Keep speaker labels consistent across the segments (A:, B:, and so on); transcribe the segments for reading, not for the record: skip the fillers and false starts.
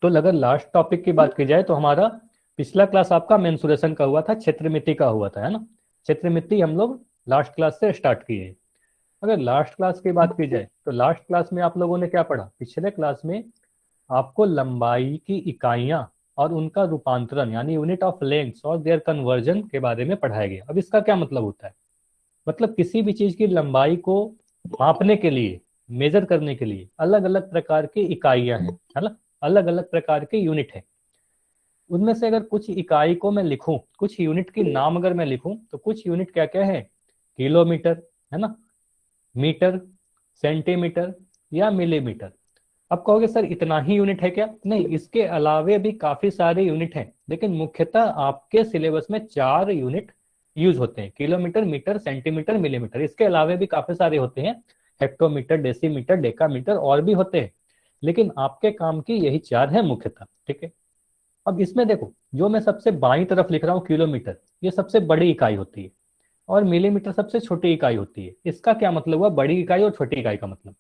A: तो अगर last topic की बात की जाए तो हमारा पिछला क्लास आपका मेंसुरेशन का हुआ था, क्षेत्रमिति का हुआ था, है ना। क्षेत्रमिति हम लोग लास्ट क्लास से स्टार्ट किए हैं। अगर लास्ट क्लास की बात की जाए तो लास्ट क्लास में आप लोगों ने क्या पढ़ा? पिछले क्लास में आपको लंबाई की इकाइयां और उनका रूपांतरण यानी यूनिट ऑफ लेंथ और देयर कन्वर्जन के बारे में पढ़ाया गया। अब इसका क्या मतलब होता है? मतलब किसी भी चीज की लंबाई को मापने के लिए, मेजर करने के लिए अलग अलग प्रकार की इकाइयां हैं, है ना, अलग अलग प्रकार के यूनिट है। उनमें से अगर कुछ इकाई को मैं लिखूं, कुछ यूनिट की नाम अगर मैं लिखूं, तो कुछ यूनिट क्या क्या है? किलोमीटर, है ना, मीटर, सेंटीमीटर या मिलीमीटर। अब कहोगे सर इतना ही यूनिट है क्या? नहीं, इसके अलावे भी काफी सारे यूनिट हैं, लेकिन मुख्यतः आपके सिलेबस में 4 यूनिट यूज होते हैं: किलोमीटर, मीटर, सेंटीमीटर, मिलीमीटर। इसके अलावे भी काफी सारे होते हैं, हेक्टोमीटर, डेसीमीटर, डेकामीटर और भी होते हैं, लेकिन आपके काम की यही 4 है मुख्यतः। ठीक है। अब इसमें देखो, जो मैं सबसे बाईं तरफ लिख रहा हूँ किलोमीटर, ये सबसे बड़ी इकाई होती है, और मिलीमीटर सबसे छोटी इकाई होती है। इसका क्या मतलब हुआ, बड़ी इकाई और छोटी इकाई का मतलब?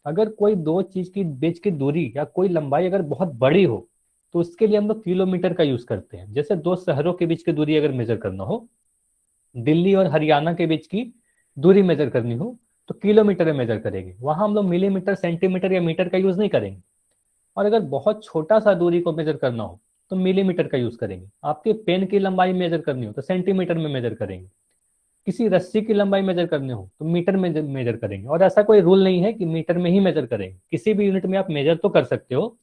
A: अगर कोई दो चीज की बीच की दूरी या कोई लंबाई अगर बहुत बड़ी हो, तो उसके लिए हम लोग किलोमीटर का यूज करते हैं। जैसे दो शहरों के बीच की दूरी अगर मेजर करना हो, दिल्ली और हरियाणा के बीच की दूरी मेजर करनी हो, तो किलोमीटर में मेजर करेंगे। वहां हम लोग मिलीमीटर, सेंटीमीटर या मीटर का यूज नहीं करेंगे। और अगर बहुत छोटा सा दूरी को मेजर करना हो, तो मिलीमीटर का यूज करेंगे। आपके पेन की लंबाई मेजर करनी हो तो सेंटीमीटर में मेजर करेंगे। किसी रस्सी की लंबाई मेजर करनी हो तो मीटर में मेजर करेंगे। और ऐसा कोई रूल नहीं है कि मीटर में ही मेजर करेंगे, किसी भी यूनिट में आप मेजर तो कर सकते हो,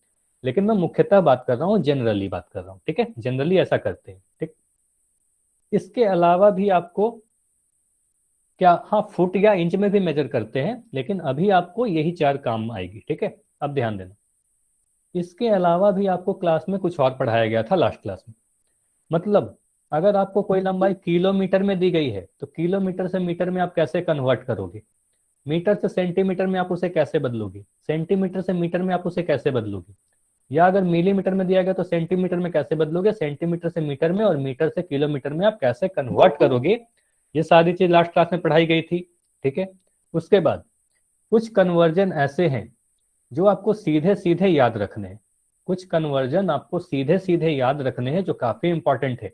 A: लेकिन मैं मुख्यतः बात कर रहा हूँ, जनरली बात कर रहा हूँ। ठीक है, जनरली ऐसा करते हैं। ठीक। इसके अलावा भी आपको क्या, हाँ, फुट या इंच में भी मेजर करते हैं, लेकिन अभी आपको यही 4 काम आएगी। ठीक है, अब ध्यान देना। इसके अलावा भी आपको क्लास में कुछ और पढ़ाया गया था लास्ट क्लास में। मतलब अगर आपको कोई लंबाई किलोमीटर में दी गई है, तो किलोमीटर से मीटर में आप कैसे कन्वर्ट करोगे? मीटर से सेंटीमीटर में आप उसे कैसे बदलोगे? सेंटीमीटर से मीटर में आप उसे कैसे बदलोगे? या अगर मिलीमीटर में दिया गया तो सेंटीमीटर में कैसे बदलोगे? सेंटीमीटर से मीटर में, और मीटर से किलोमीटर में आप कैसे कन्वर्ट करोगे? ये सारी चीज लास्ट क्लास में पढ़ाई गई थी। ठीक है। उसके बाद कुछ कन्वर्जन ऐसे हैं जो आपको सीधे सीधे याद रखने हैं। कुछ कन्वर्जन आपको सीधे सीधे याद रखने हैं जो काफी इंपॉर्टेंट है।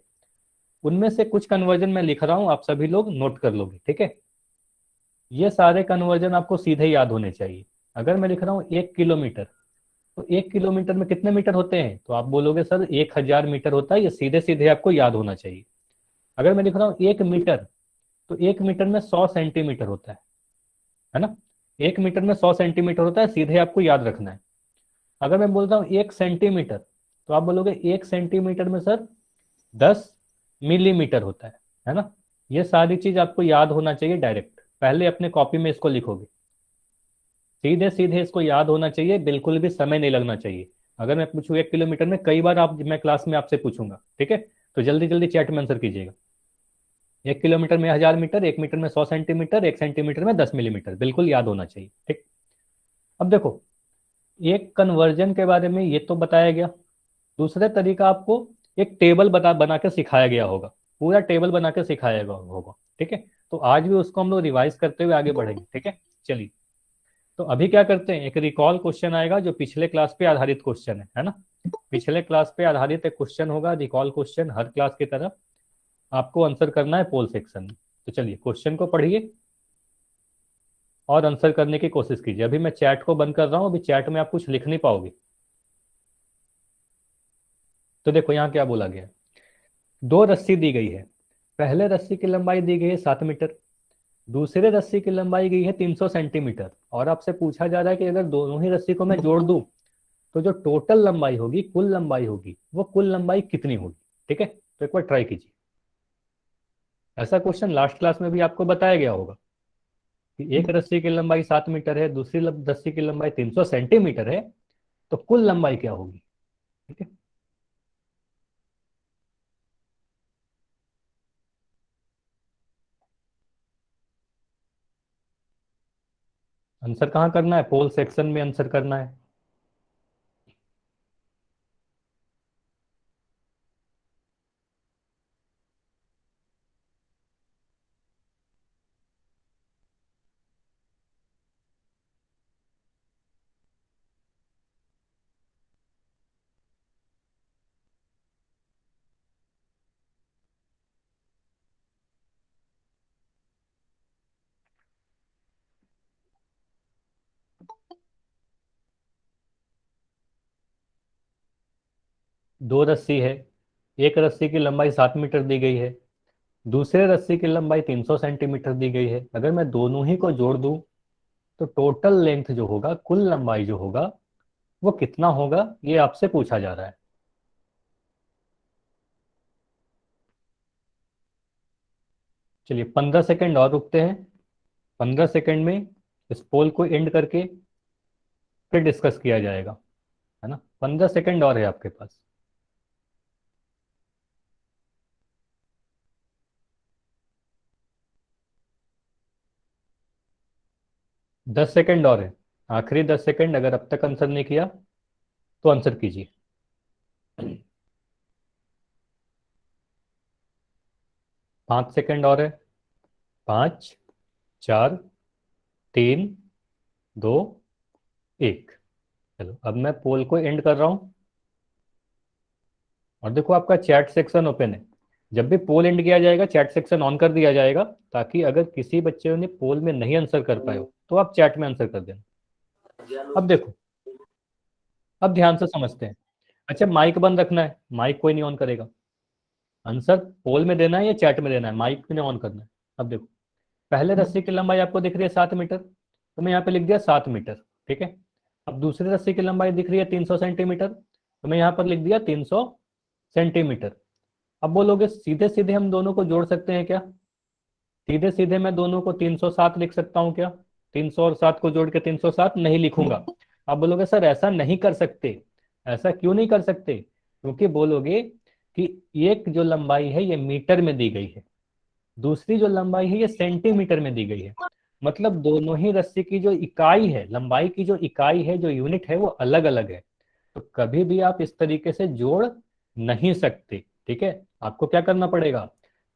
A: उनमें से कुछ कन्वर्जन मैं लिख रहा हूं, आप सभी लोग नोट कर लोगे। ठीक है। ये सारे कन्वर्जन आपको सीधे याद होने चाहिए। अगर मैं लिख रहा हूँ 1 किलोमीटर, तो 1 किलोमीटर में कितने मीटर होते हैं? तो आप बोलोगे सर 1000 मीटर होता है। ये सीधे सीधे आपको याद होना चाहिए। अगर मैं लिख रहा हूँ 1 मीटर, तो 1 मीटर में 100 सेंटीमीटर होता है ना। 1 मीटर में 100 सेंटीमीटर होता है, सीधे आपको याद रखना है। अगर मैं बोलता हूँ 1 सेंटीमीटर, तो आप बोलोगे 1 सेंटीमीटर में सर 10 मिलीमीटर होता है ना। ये सारी चीज आपको याद होना चाहिए डायरेक्ट। पहले अपने कॉपी में इसको लिखोगे, सीधे सीधे इसको याद होना चाहिए, बिल्कुल भी समय नहीं लगना चाहिए। अगर मैं पूछूं 1 किलोमीटर में, कई बार आप, मैं क्लास में आपसे पूछूंगा, ठीक है, तो जल्दी जल्दी चैट में आंसर कीजिएगा। 1 किलोमीटर में 1000 मीटर, 1 मीटर में 100 सेंटीमीटर, 1 सेंटीमीटर में 10 मिलीमीटर, बिल्कुल याद होना चाहिए। ठीक। अब देखो, एक कन्वर्जन के बारे में ये तो बताया गया। दूसरा तरीका आपको एक टेबल बना के सिखाया गया होगा। पूरा टेबल बना के सिखाया गया होगा। ठीक है। तो आज भी उसको हम लोग रिवाइज करते हुए आगे बढ़ेंगे। ठीक है। चलिए, तो अभी क्या करते हैं, एक रिकॉल क्वेश्चन आएगा जो पिछले क्लास पे आधारित क्वेश्चन है ना। पिछले क्लास पे आधारित एक क्वेश्चन होगा, रिकॉल क्वेश्चन, हर क्लास की तरह आपको आंसर करना है पोल सेक्शन में। तो चलिए क्वेश्चन को पढ़िए और आंसर करने की कोशिश कीजिए। अभी मैं चैट को बंद कर रहा हूँ, अभी चैट में आप कुछ लिख नहीं पाओगे। तो देखो यहाँ क्या बोला गया है। दो रस्सी दी गई है। पहले रस्सी की लंबाई दी गई है 7 मीटर, दूसरे रस्सी की लंबाई गई है 300 सेंटीमीटर, और आपसे पूछा जा रहा है कि अगर दोनों ही रस्सी को मैं जोड़ दूं, तो जो टोटल लंबाई होगी, कुल लंबाई होगी, वो कुल लंबाई कितनी होगी? ठीक है, तो एक बार ट्राई कीजिए। ऐसा क्वेश्चन लास्ट क्लास में भी आपको बताया गया होगा कि एक रस्सी की लंबाई 7 मीटर है, दूसरी रस्सी की लंबाई 300 सेंटीमीटर है, तो कुल लंबाई क्या होगी? ठीक है। आंसर कहाँ करना है? पोल सेक्शन में आंसर करना है। दो रस्सी है, एक रस्सी की लंबाई 7 मीटर दी गई है, दूसरे रस्सी की लंबाई 300 सेंटीमीटर दी गई है। अगर मैं दोनों ही को जोड़ दूं तो टोटल लेंथ जो होगा, कुल लंबाई जो होगा, वो कितना होगा, ये आपसे पूछा जा रहा है। चलिए 15 सेकेंड और रुकते हैं। 15 सेकेंड में इस पोल को एंड करके फिर डिस्कस किया जाएगा, है ना। 15 सेकेंड और है आपके पास। 10 सेकेंड और है, आखिरी 10 सेकेंड। अगर अब तक आंसर नहीं किया तो आंसर कीजिए। 5 सेकेंड और है। 5, 4, 3, 2, 1। चलो अब मैं पोल को एंड कर रहा हूं और देखो आपका चैट सेक्शन ओपन है। जब भी पोल एंड किया जाएगा चैट सेक्शन ऑन कर दिया जाएगा, ताकि अगर किसी बच्चे ने पोल में नहीं आंसर कर पाए हो तो आप चैट में आंसर कर देना। अब देखो, अब ध्यान से समझते हैं। अच्छा, माइक बंद रखना है, माइक कोई नहीं ऑन करेगा। आंसर पोल में देना है या चैट में देना है, माइक ने ऑन करना है। अब देखो, पहले रस्सी की लंबाई आपको दिख रही है 7 मीटर, तो मैं यहाँ पे लिख दिया 7 मीटर। ठीक है। अब दूसरी रस्सी की लंबाई दिख रही है 300 सेंटीमीटर, तो मैं यहाँ पर लिख दिया 300 सेंटीमीटर। अब बोलोगे सीधे सीधे हम दोनों को जोड़ सकते हैं क्या? सीधे सीधे मैं दोनों को 307 लिख सकता हूँ क्या? 300 और 7 को जोड़ के 307 नहीं लिखूंगा। आप बोलोगे सर ऐसा नहीं कर सकते। ऐसा क्यों नहीं कर सकते? क्योंकि बोलोगे कि एक जो लंबाई है ये मीटर में दी गई है, दूसरी जो लंबाई है ये सेंटीमीटर में दी गई है। मतलब दोनों ही रस्सी की जो इकाई है, लंबाई की जो इकाई है, जो यूनिट है, वो अलग अलग है। तो कभी भी आप इस तरीके से जोड़ नहीं सकते। ठीक है। आपको क्या करना पड़ेगा?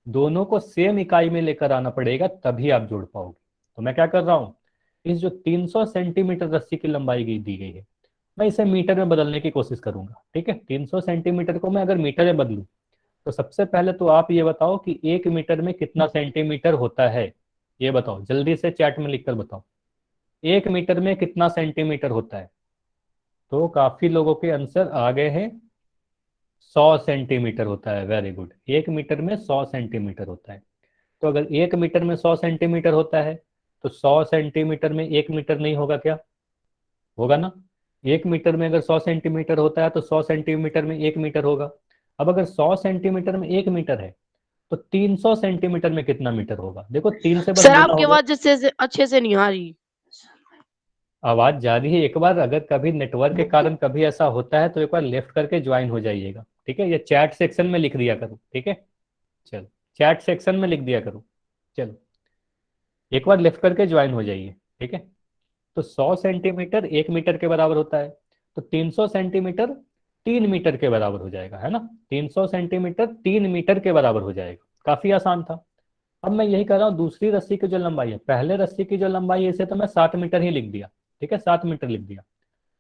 A: दोनों को सेम इकाई में लेकर आना पड़ेगा, तभी आप जोड़ पाओगे। तो मैं क्या कर रहा हूं, इस जो 300 सेंटीमीटर रस्सी की लंबाई की दी गई है, मैं इसे मीटर में बदलने की कोशिश करूंगा। ठीक है। 300 सेंटीमीटर को मैं अगर मीटर में बदलूं तो सबसे पहले तो आप ये बताओ कि 1 मीटर में कितना सेंटीमीटर होता है। ये बताओ, जल्दी से चैट में लिखकर बताओ, 1 मीटर में कितना सेंटीमीटर होता है। तो काफी लोगों के आंसर आ गए हैं। 100 सेंटीमीटर होता है। Very good. 1 मीटर में 100 सेंटीमीटर होता है। तो अगर 1 मीटर में 100 सेंटीमीटर होता है तो 100 सेंटीमीटर में 1 मीटर नहीं होगा क्या? होगा ना। 1 मीटर में अगर 100 सेंटीमीटर होता है तो 100 सेंटीमीटर में 1 मीटर होगा। अब अगर 100 सेंटीमीटर में 1 मीटर है तो 300 सेंटीमीटर में कितना मीटर होगा? देखो, 3 से बस
B: सर
A: गुना
B: आपकी
A: होगा।
B: आवाज जैसे अच्छे से नहीं आ रही।
A: आवाज जा रही है? एक बार अगर कभी नेटवर्क के कारण कभी ऐसा होता है तो एक बार लेफ्ट करके ज्वाइन हो जाइएगा। ठीक है। ये चैट सेक्शन में लिख दिया करो। ठीक है। चलो, चैट सेक्शन में लिख दिया करो। चलो, एक बार लेफ्ट करके ज्वाइन हो जाइए। ठीक है। तो 100 सेंटीमीटर 1 मीटर के बराबर होता है, तो 300 सेंटीमीटर 3 मीटर के बराबर हो जाएगा, है ना। 300 सेंटीमीटर 3 मीटर के बराबर हो जाएगा। काफी आसान था। अब मैं यही कर रहा हूँ, दूसरी रस्सी की जो लंबाई है, पहले रस्सी की जो लंबाई है इसे तो मैं 7 मीटर ही लिख दिया। ठीक है, 7 मीटर लिख दिया।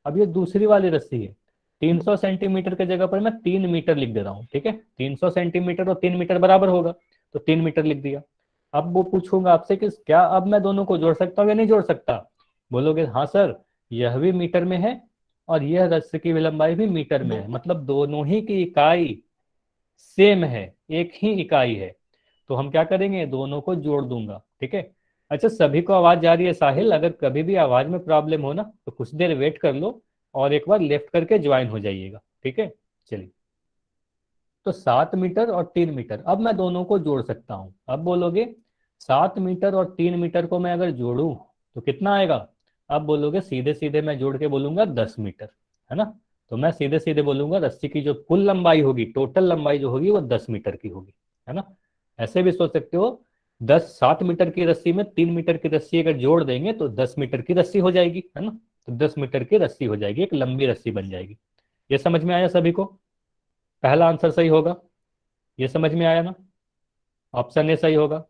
A: अब ये दूसरी वाली रस्सी है, 300 सेंटीमीटर की जगह पर मैं 3 मीटर लिख दे रहा हूँ। ठीक है। 300 सेंटीमीटर और 3 मीटर बराबर होगा, तो 3 मीटर लिख दिया। अब वो पूछूंगा आपसे कि क्या अब मैं दोनों को जोड़ सकता हूँ या नहीं जोड़ सकता? बोलोगे हाँ सर, यह भी मीटर में है और यह रस्सी की लंबाई भी मीटर में है, मतलब दोनों ही की इकाई सेम है, एक ही इकाई है। तो हम क्या करेंगे, दोनों को जोड़ दूंगा। ठीक है। अच्छा, सभी को आवाज जा रही है? साहिल, अगर कभी भी आवाज में प्रॉब्लम हो ना तो कुछ देर वेट कर लो और एक बार लेफ्ट करके ज्वाइन हो जाइएगा। ठीक है। चलिए, तो 7 मीटर और 3 मीटर, अब मैं दोनों को जोड़ सकता हूं। अब बोलोगे 7 मीटर और 3 मीटर को मैं अगर जोड़ूं तो कितना आएगा? अब बोलोगे सीधे सीधे मैं जोड़ के बोलूंगा 10 मीटर, है ना। तो मैं सीधे सीधे बोलूंगा रस्सी की जो कुल लंबाई होगी, टोटल लंबाई जो होगी वो 10 मीटर की होगी, है ना। ऐसे भी सोच सकते हो, 7 मीटर की रस्सी में 3 मीटर की रस्सी अगर जोड़ देंगे तो 10 मीटर की रस्सी हो जाएगी, है ना। तो 10 मीटर की रस्सी हो जाएगी, एक लंबी रस्सी बन जाएगी। ये समझ में आया सभी को? पहला आंसर सही होगा। ये समझ में आया ना? ऑप्शन ए सही होगा।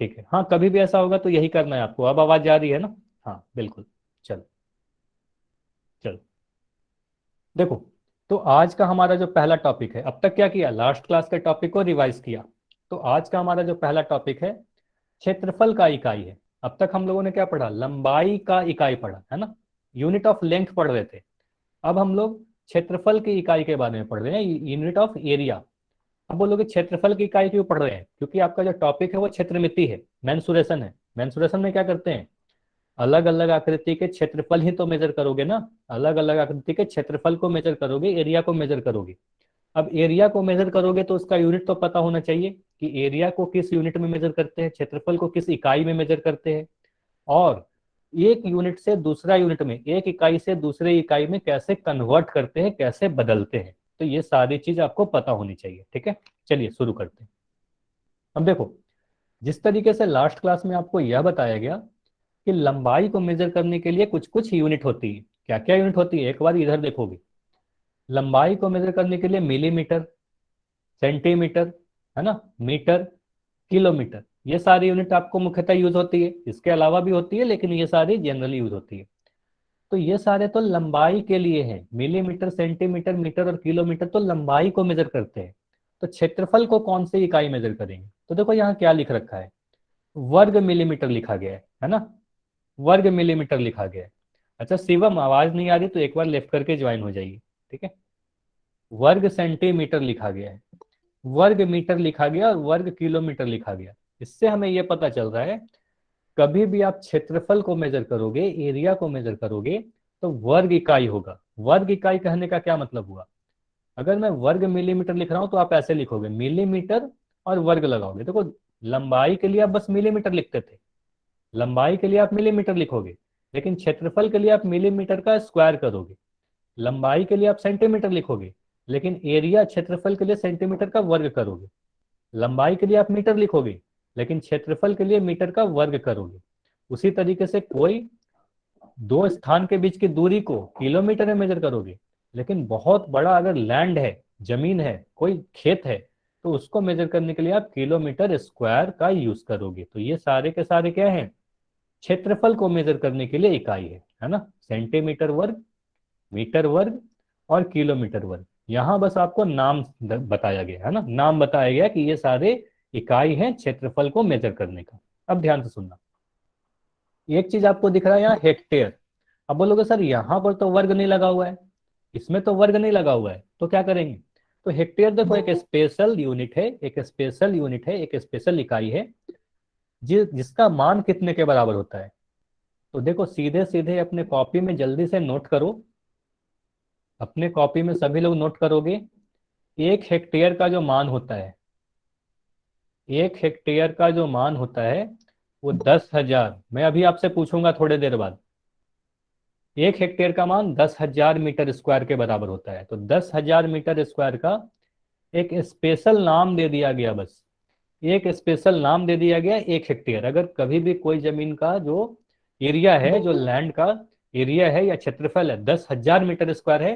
A: ठीक है। हाँ, कभी भी ऐसा होगा तो यही करना है आपको। अब आवाज जा रही है ना? हाँ बिल्कुल। चलो चलो, देखो, तो आज का हमारा जो पहला टॉपिक है, अब तक क्या किया, लास्ट क्लास के टॉपिक को रिवाइज किया। तो आज का हमारा जो पहला टॉपिक है, क्षेत्रफल का इकाई है। अब तक हम लोगों ने क्या पढ़ा? लंबाई का इकाई पढ़ा, है ना। यूनिट ऑफ लेंथ पढ़ रहे थे। अब हम लोग क्षेत्रफल की इकाई के बारे में पढ़ रहे हैं, यूनिट ऑफ एरिया। अब बोलोगे क्षेत्रफल की इकाई क्यों पढ़ रहे हैं? क्योंकि आपका जो टॉपिक है वो क्षेत्रमिति है, मेंसुरेशन है। मेंसुरेशन में क्या करते हैं, अलग अलग आकृति के क्षेत्रफल ही तो मेजर करोगे ना, अलग अलग आकृति के क्षेत्रफल को मेजर करोगे, एरिया को मेजर करोगे। अब एरिया को मेजर करोगे तो उसका यूनिट तो पता होना चाहिए कि एरिया को किस यूनिट में मेजर करते हैं, क्षेत्रफल को किस इकाई में मेजर करते हैं, और एक यूनिट से दूसरा यूनिट में, एक इकाई से दूसरे इकाई में कैसे कन्वर्ट करते हैं, कैसे बदलते हैं। तो ये सारी चीज आपको पता होनी चाहिए। ठीक है, चलिए शुरू करते हैं। अब देखो, जिस तरीके से लास्ट क्लास में आपको यह बताया गया कि लंबाई को मेजर करने के लिए कुछ कुछ यूनिट होती है। क्या क्या यूनिट होती है, एक बार इधर देखोगे। लंबाई को मेजर करने के लिए मिलीमीटर, सेंटीमीटर, है ना, मीटर, किलोमीटर, ये सारी यूनिट आपको मुख्यतः यूज होती है। इसके अलावा भी होती है लेकिन ये सारी जनरली यूज होती है। तो ये सारे तो लंबाई के लिए हैं, मिलीमीटर, सेंटीमीटर, मीटर और किलोमीटर तो लंबाई को मेजर करते हैं। तो क्षेत्रफल को कौन सी इकाई मेजर करेंगे? तो देखो यहाँ क्या लिख रखा है, वर्ग मिलीमीटर लिखा गया है ना, वर्ग मिलीमीटर लिखा गया है। अच्छा शिवम, आवाज नहीं आ रही तो एक बार लेफ्ट करके ज्वाइन हो जाइए। ठीक है, वर्ग सेंटीमीटर लिखा गया है, वर्ग मीटर लिखा गया और वर्ग किलोमीटर लिखा गया। इससे हमें यह पता चल रहा है कभी भी आप क्षेत्रफल को मेजर करोगे, एरिया को मेजर करोगे, तो वर्ग इकाई होगा। वर्ग इकाई कहने का क्या मतलब हुआ, अगर मैं वर्ग मिलीमीटर लिख रहा हूं तो आप ऐसे लिखोगे, मिलीमीटर और वर्ग लगाओगे। देखो लंबाई के लिए आप बस मिलीमीटर लिखते थे, लंबाई के लिए आप मिलीमीटर लिखोगे, लेकिन क्षेत्रफल के लिए आप मिलीमीटर का स्क्वायर करोगे। लंबाई के लिए आप सेंटीमीटर लिखोगे, लेकिन एरिया क्षेत्रफल के लिए सेंटीमीटर का वर्ग करोगे। लंबाई के लिए आप मीटर लिखोगे, लेकिन क्षेत्रफल के लिए मीटर का वर्ग करोगे। उसी तरीके से कोई दो स्थान के बीच की दूरी को किलोमीटर में मेजर करोगे, लेकिन बहुत बड़ा अगर लैंड है, जमीन है, कोई खेत है, तो उसको मेजर करने के लिए आप किलोमीटर स्क्वायर का यूज करोगे। तो ये सारे के सारे क्या हैं, क्षेत्रफल को मेजर करने के लिए इकाई है ना, सेंटीमीटर वर्ग, मीटर वर्ग और किलोमीटर वर्ग। यहाँ बस आपको नाम बताया गया है ना, नाम बताया गया कि ये सारे इकाई हैं क्षेत्रफल को मेजर करने का। अब ध्यान से सुनना, एक चीज आपको दिख रहा है यहाँ, हेक्टेयर। अब बोलोगे सर यहाँ पर तो वर्ग नहीं लगा हुआ है, इसमें तो वर्ग नहीं लगा हुआ है, तो क्या करेंगे? तो हेक्टेयर देखो एक स्पेशल यूनिट है, एक स्पेशल यूनिट है, एक स्पेशल इकाई है जिसका मान कितने के बराबर होता है। तो देखो सीधे सीधे अपने कॉपी में जल्दी से नोट करो, अपने कॉपी में सभी लोग नोट करोगे, एक हेक्टेयर का जो मान होता है, एक हेक्टेयर का जो मान होता है वो 10,000, मैं अभी आपसे पूछूंगा थोड़ी देर बाद, एक हेक्टेयर का मान 10,000 मीटर स्क्वायर के बराबर होता है। तो 10,000 मीटर स्क्वायर का एक स्पेशल नाम दे दिया गया, बस एक स्पेशल नाम दे दिया गया एक हेक्टेयर। अगर कभी भी कोई जमीन का जो एरिया है, जो लैंड का एरिया है या क्षेत्रफल है 10,000 मीटर स्क्वायर है,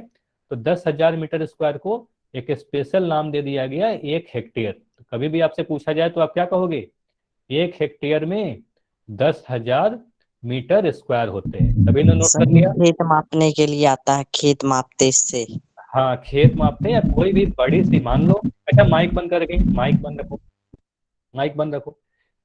A: तो 10,000 मीटर स्क्वायर को एक स्पेशल नाम दे दिया गया एक हेक्टेयर। तो कभी भी आपसे पूछा जाए तो आप क्या कहोगे, एक हेक्टेयर में 10,000 मीटर स्क्वायर होते हैं। सभी ने नोट कर लिया?
C: खेत मापने के लिए आता है, खेत मापते इससे।
A: हाँ, खेत मापते हैं या कोई भी बड़ी सी, मान लो, अच्छा माइक बंद कर रखें, माइक बंद रखो, माइक बंद रखो।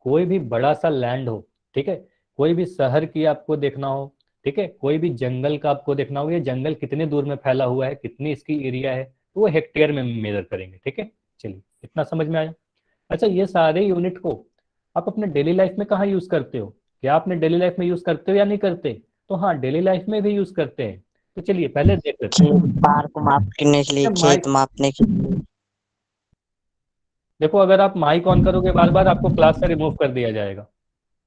A: कोई भी बड़ा सा लैंड हो, ठीक है, कोई भी शहर की आपको देखना हो, ठीक है, कोई भी जंगल का आपको देखना हो, ये जंगल कितने दूर में फैला हुआ है, कितनी इसकी एरिया है, तो वो हेक्टेयर में मेजर करेंगे। ठीक है, चलिए इतना समझ में आया। अच्छा ये सारे यूनिट को आप अपने डेली लाइफ में कहाँ यूज करते हो, क्या आपने डेली लाइफ में यूज करते हो या नहीं करते? तो हाँ, डेली लाइफ में भी यूज करते हैं। तो चलिए पहले देख लेते हैं।
C: खेत पार को मापने के लिए, खेत मापने के लिए।
A: देखो अगर आप माइक ऑन करोगे बार बार, आपको क्लास से रिमूव कर दिया जाएगा।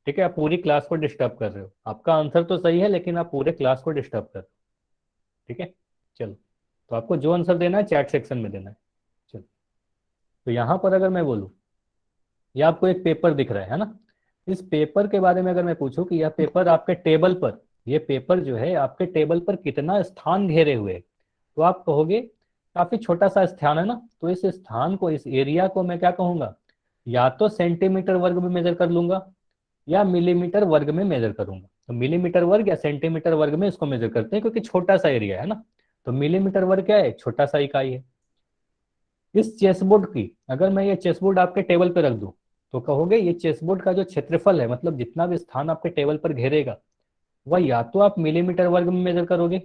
A: ठीक है, आप पूरी क्लास को डिस्टर्ब कर रहे हो, आपका आंसर तो सही है लेकिन आप पूरे क्लास को डिस्टर्ब कर रहे हो। ठीक है, चलो, तो आपको जो आंसर देना है चैट सेक्शन में देना है। चलो, तो यहाँ पर अगर मैं बोलूँ, ये आपको एक पेपर दिख रहा है ना, इस पेपर के बारे में अगर मैं पूछूं कि यह पेपर आपके टेबल पर, ये पेपर जो है आपके टेबल पर कितना स्थान घेरे हुए है, तो आप कहोगे काफी छोटा सा स्थान है ना। तो इस स्थान को, इस एरिया को मैं क्या कहूंगा, या तो सेंटीमीटर वर्ग में मेजर कर लूंगा या मिलीमीटर वर्ग में मेजर करूंगा। तो मिलीमीटर वर्ग या सेंटीमीटर वर्ग में इसको मेजर करते हैं क्योंकि छोटा सा एरिया है ना। तो मिलीमीटर वर्ग क्या है, छोटा सा इकाई है। इस चेसबोर्ड की, अगर मैं ये चेसबोर्ड आपके टेबल पर रख दूं, तो कहोगे ये चेसबोर्ड का जो क्षेत्रफल है, मतलब जितना भी स्थान आपके टेबल पर घेरेगा, वह या तो आप मिलीमीटर वर्ग में मेजर करोगे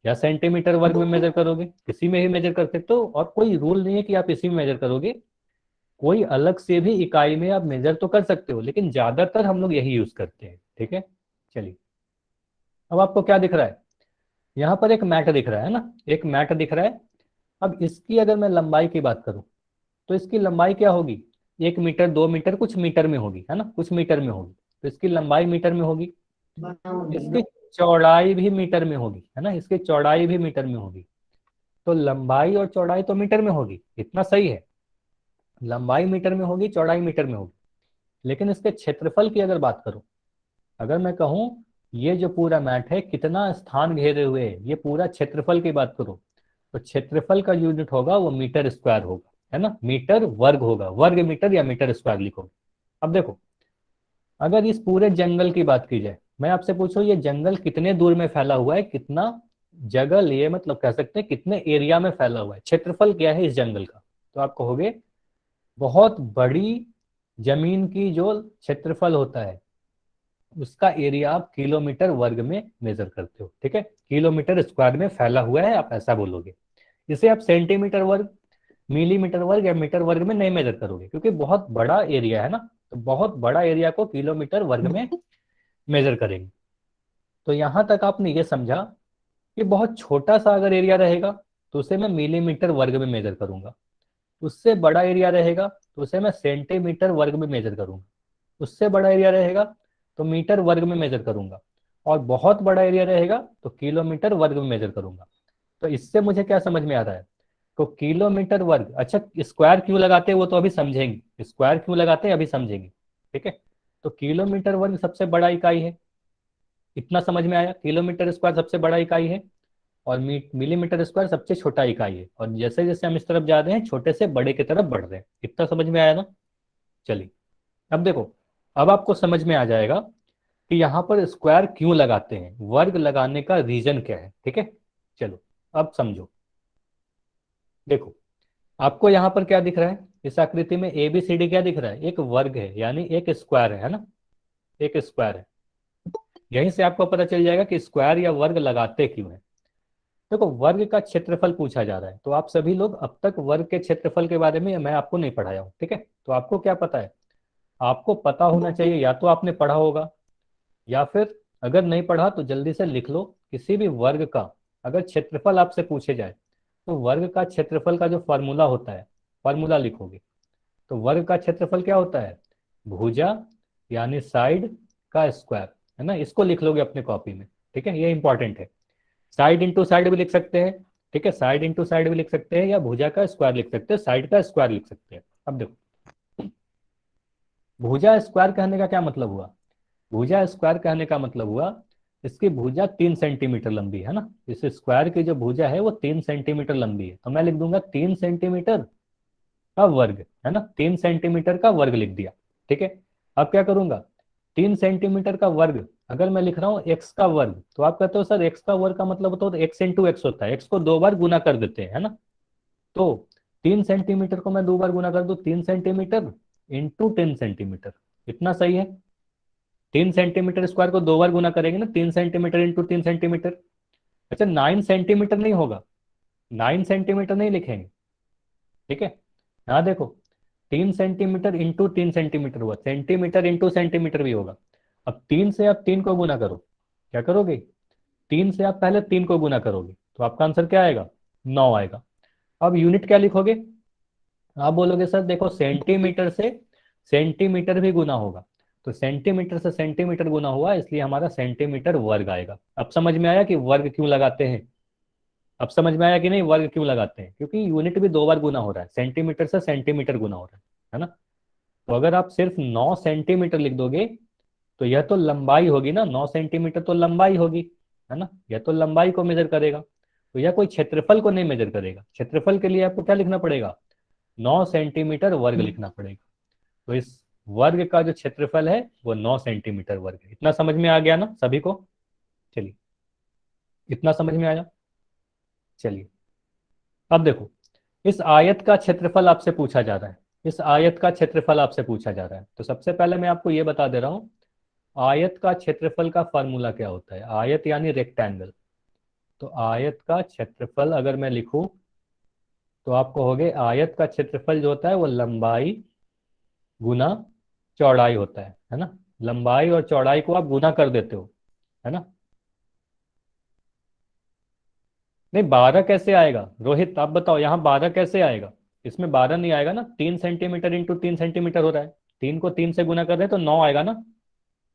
A: या सेंटीमीटर वर्ग में मेजर करोगे, किसी में भी मेजर कर सकते हो, और कोई रूल नहीं है कि आप इसी में मेजर करोगे, कोई अलग से भी इकाई में आप मेजर तो कर सकते हो, लेकिन ज्यादातर हम लोग यही यूज करते हैं। ठीक है, चलिए अब आपको क्या दिख रहा है, यहाँ पर एक मैट दिख रहा है ना, एक मैट दिख रहा है। अब इसकी अगर मैं लंबाई की बात करूं तो इसकी लंबाई क्या होगी, 1 मीटर 2 मीटर कुछ मीटर में होगी, है ना, कुछ मीटर में होगी। तो इसकी लंबाई मीटर में होगी, इसकी चौड़ाई भी मीटर में होगी, है ना, इसकी चौड़ाई भी मीटर में होगी। तो लंबाई और चौड़ाई तो मीटर में होगी, इतना सही है, लंबाई मीटर में होगी, चौड़ाई मीटर में होगी। लेकिन इसके क्षेत्रफल की अगर बात करूं, अगर मैं कहूं ये जो पूरा मैट है कितना स्थान घेरे हुए है, ये पूरा क्षेत्रफल की बात करूं, तो क्षेत्रफल का यूनिट होगा वो मीटर स्क्वायर होगा, है ना, मीटर वर्ग होगा, वर्ग मीटर या मीटर स्क्वायर लिखोगे। अब देखो, अगर इस पूरे जंगल की बात की जाए, मैं आपसे पूछूं ये जंगल कितने दूर में फैला हुआ है, कितना जगह लिए, मतलब कह सकते हैं कितने एरिया में फैला हुआ है, क्षेत्रफल क्या है इस जंगल का, तो आप कहोगे बहुत बड़ी जमीन की जो क्षेत्रफल होता है उसका एरिया आप किलोमीटर वर्ग में मेजर करते हो। ठीक है, किलोमीटर स्क्वायर में फैला हुआ है, आप ऐसा बोलोगे। इसे आप सेंटीमीटर वर्ग, मिलीमीटर वर्ग या मीटर वर्ग में नहीं मेजर करोगे, क्योंकि बहुत बड़ा एरिया है ना, तो बहुत बड़ा एरिया को किलोमीटर वर्ग में मेजर करेंगे। तो यहां तक आपने ये समझा कि बहुत छोटा सा अगर एरिया रहेगा तो उसे मैं मिलीमीटर वर्ग में मेजर करूंगा, उससे बड़ा एरिया रहेगा तो उसे मैं सेंटीमीटर वर्ग में मेजर करूंगा, उससे बड़ा एरिया रहेगा तो मीटर वर्ग में मेजर करूंगा, और बहुत बड़ा एरिया रहेगा तो किलोमीटर वर्ग में मेजर करूंगा। तो इससे मुझे क्या समझ में आ रहा है, तो किलोमीटर वर्ग, अच्छा स्क्वायर क्यों लगाते हैं वो तो अभी समझेंगे, स्क्वायर क्यों लगाते हैं अभी समझेंगे। ठीक है, तो किलोमीटर वर्ग सबसे बड़ा इकाई है, इतना समझ में आया, किलोमीटर स्क्वायर सबसे बड़ा इकाई है और मिलीमीटर स्क्वायर सबसे छोटा इकाई है, और जैसे जैसे हम इस तरफ जा रहे हैं छोटे से बड़े की तरफ बढ़ रहे हैं, इतना समझ में आया ना। चलिए अब देखो, अब आपको समझ में आ जाएगा कि यहाँ पर स्क्वायर क्यों लगाते हैं, वर्ग लगाने का रीजन क्या है। ठीक है, चलो अब समझो। देखो आपको यहाँ पर क्या दिख रहा है, इस आकृति में ए बी सी डी क्या दिख रहा है, एक वर्ग है, यानी एक स्क्वायर है ना, एक स्क्वायर है। यहीं से आपको पता चल जाएगा कि स्क्वायर या वर्ग लगाते क्यों है। देखो वर्ग का क्षेत्रफल पूछा जा रहा है, तो आप सभी लोग अब तक वर्ग के क्षेत्रफल के बारे में मैं आपको नहीं पढ़ाया हूँ। ठीक है, तो आपको क्या पता है, आपको पता होना चाहिए, या तो आपने पढ़ा होगा, या फिर अगर नहीं पढ़ा तो जल्दी से लिख लो, किसी भी वर्ग का अगर क्षेत्रफल आपसे पूछे जाए तो वर्ग का क्षेत्रफल का जो फॉर्मूला होता है, फॉर्मूला लिखोगे। तो वर्ग का क्षेत्रफल क्या होता है, भुजा यानी साइड का स्क्वायर, है ना, इसको लिख लोगे अपने कॉपी में। ठीक है, ये इंपॉर्टेंट है, साइड इंटू साइड भी लिख सकते हैं। ठीक है, साइड इंटू साइड भी लिख सकते हैं, या भुजा का स्क्वायर लिख सकते हैं, साइड का स्क्वायर लिख सकते हैं। अब देखो भुजा स्क्वायर कहने का क्या मतलब हुआ, भुजा स्क्वायर कहने का मतलब हुआ इसकी भुजा 3 सेंटीमीटर लंबी है ना, इस स्क्वायर की जो भुजा है वो 3 सेंटीमीटर लंबी है, तो मैं लिख दूंगा 3 सेंटीमीटर का वर्ग, है ना, 3 सेंटीमीटर का वर्ग लिख दिया। ठीक है, अब क्या करूंगा, 3 सेंटीमीटर का वर्ग अगर मैं लिख रहा हूँ एक्स का वर्ग, तो आप कहते हो सर एक्स का वर्ग का मतलब होता है एक्स इंटू एक्स होता है, एक्स को 2 बार गुना कर देते हैं, है ना। तो 3 सेंटीमीटर को मैं 2 बार गुना कर दूं, 3 सेंटीमीटर इंटू 10 सेंटीमीटर, इतना सही है। 3 सेंटीमीटर स्क्वायर को 2 बार गुना करेंगे ना, 3 सेंटीमीटर इंटू 3 सेंटीमीटर। अच्छा 9 सेंटीमीटर नहीं होगा, 9 सेंटीमीटर नहीं लिखेंगे। ठीक है, यहाँ देखो 3 सेंटीमीटर इंटू 3 सेंटीमीटर हुआ, सेंटीमीटर इंटू सेंटीमीटर भी होगा। अब 3 से आप 3 को गुना करो, क्या करोगे, 3 से आप पहले 3 को गुना करोगे तो आपका आंसर क्या आएगा, 9 आएगा। अब यूनिट क्या लिखोगे, आप बोलोगे सर देखो सेंटीमीटर से सेंटीमीटर भी गुना होगा, तो सेंटीमीटर से सेंटीमीटर गुना हुआ इसलिए हमारा सेंटीमीटर वर्ग आएगा। अब समझ में आया कि वर्ग क्यों लगाते हैं, अब समझ में आया कि नहीं वर्ग क्यों लगाते हैं, क्योंकि यूनिट भी 2 बार गुना हो रहा है, सेंटीमीटर से सेंटीमीटर गुना हो रहा है ना। तो अगर आप सिर्फ 9 सेंटीमीटर लिख दोगे तो यह तो लंबाई होगी ना, 9 सेंटीमीटर तो लंबाई होगी, है ना, यह तो लंबाई को मेजर करेगा, तो यह कोई क्षेत्रफल को नहीं मेजर करेगा। क्षेत्रफल के लिए आपको क्या लिखना पड़ेगा, 9 सेंटीमीटर वर्ग लिखना पड़ेगा। तो इस वर्ग का जो क्षेत्रफल है वो 9 सेंटीमीटर वर्ग है। इतना समझ में आ गया ना सभी को, चलिए इतना समझ में आया। चलिए अब देखो इस आयत का क्षेत्रफल आपसे पूछा जा रहा है, इस आयत का क्षेत्रफल आपसे पूछा जा रहा है, तो सबसे पहले मैं आपको ये बता दे रहा हूं आयत का क्षेत्रफल का फॉर्मूला क्या होता है। आयत यानी रेक्टेंगल, तो आयत का क्षेत्रफल अगर मैं लिखूं तो आप कहोगे आयत का क्षेत्रफल जो होता है वो लंबाई गुना चौड़ाई होता है ना। लंबाई और चौड़ाई को आप गुना कर देते हो, है ना। नहीं 12 कैसे आएगा रोहित, आप बताओ यहाँ 12 कैसे आएगा। इसमें 12 नहीं आएगा ना, 3 सेंटीमीटर इंटू 3 सेंटीमीटर हो रहा है, 3 को 3 से गुना कर रहे हैं तो 9 आएगा ना,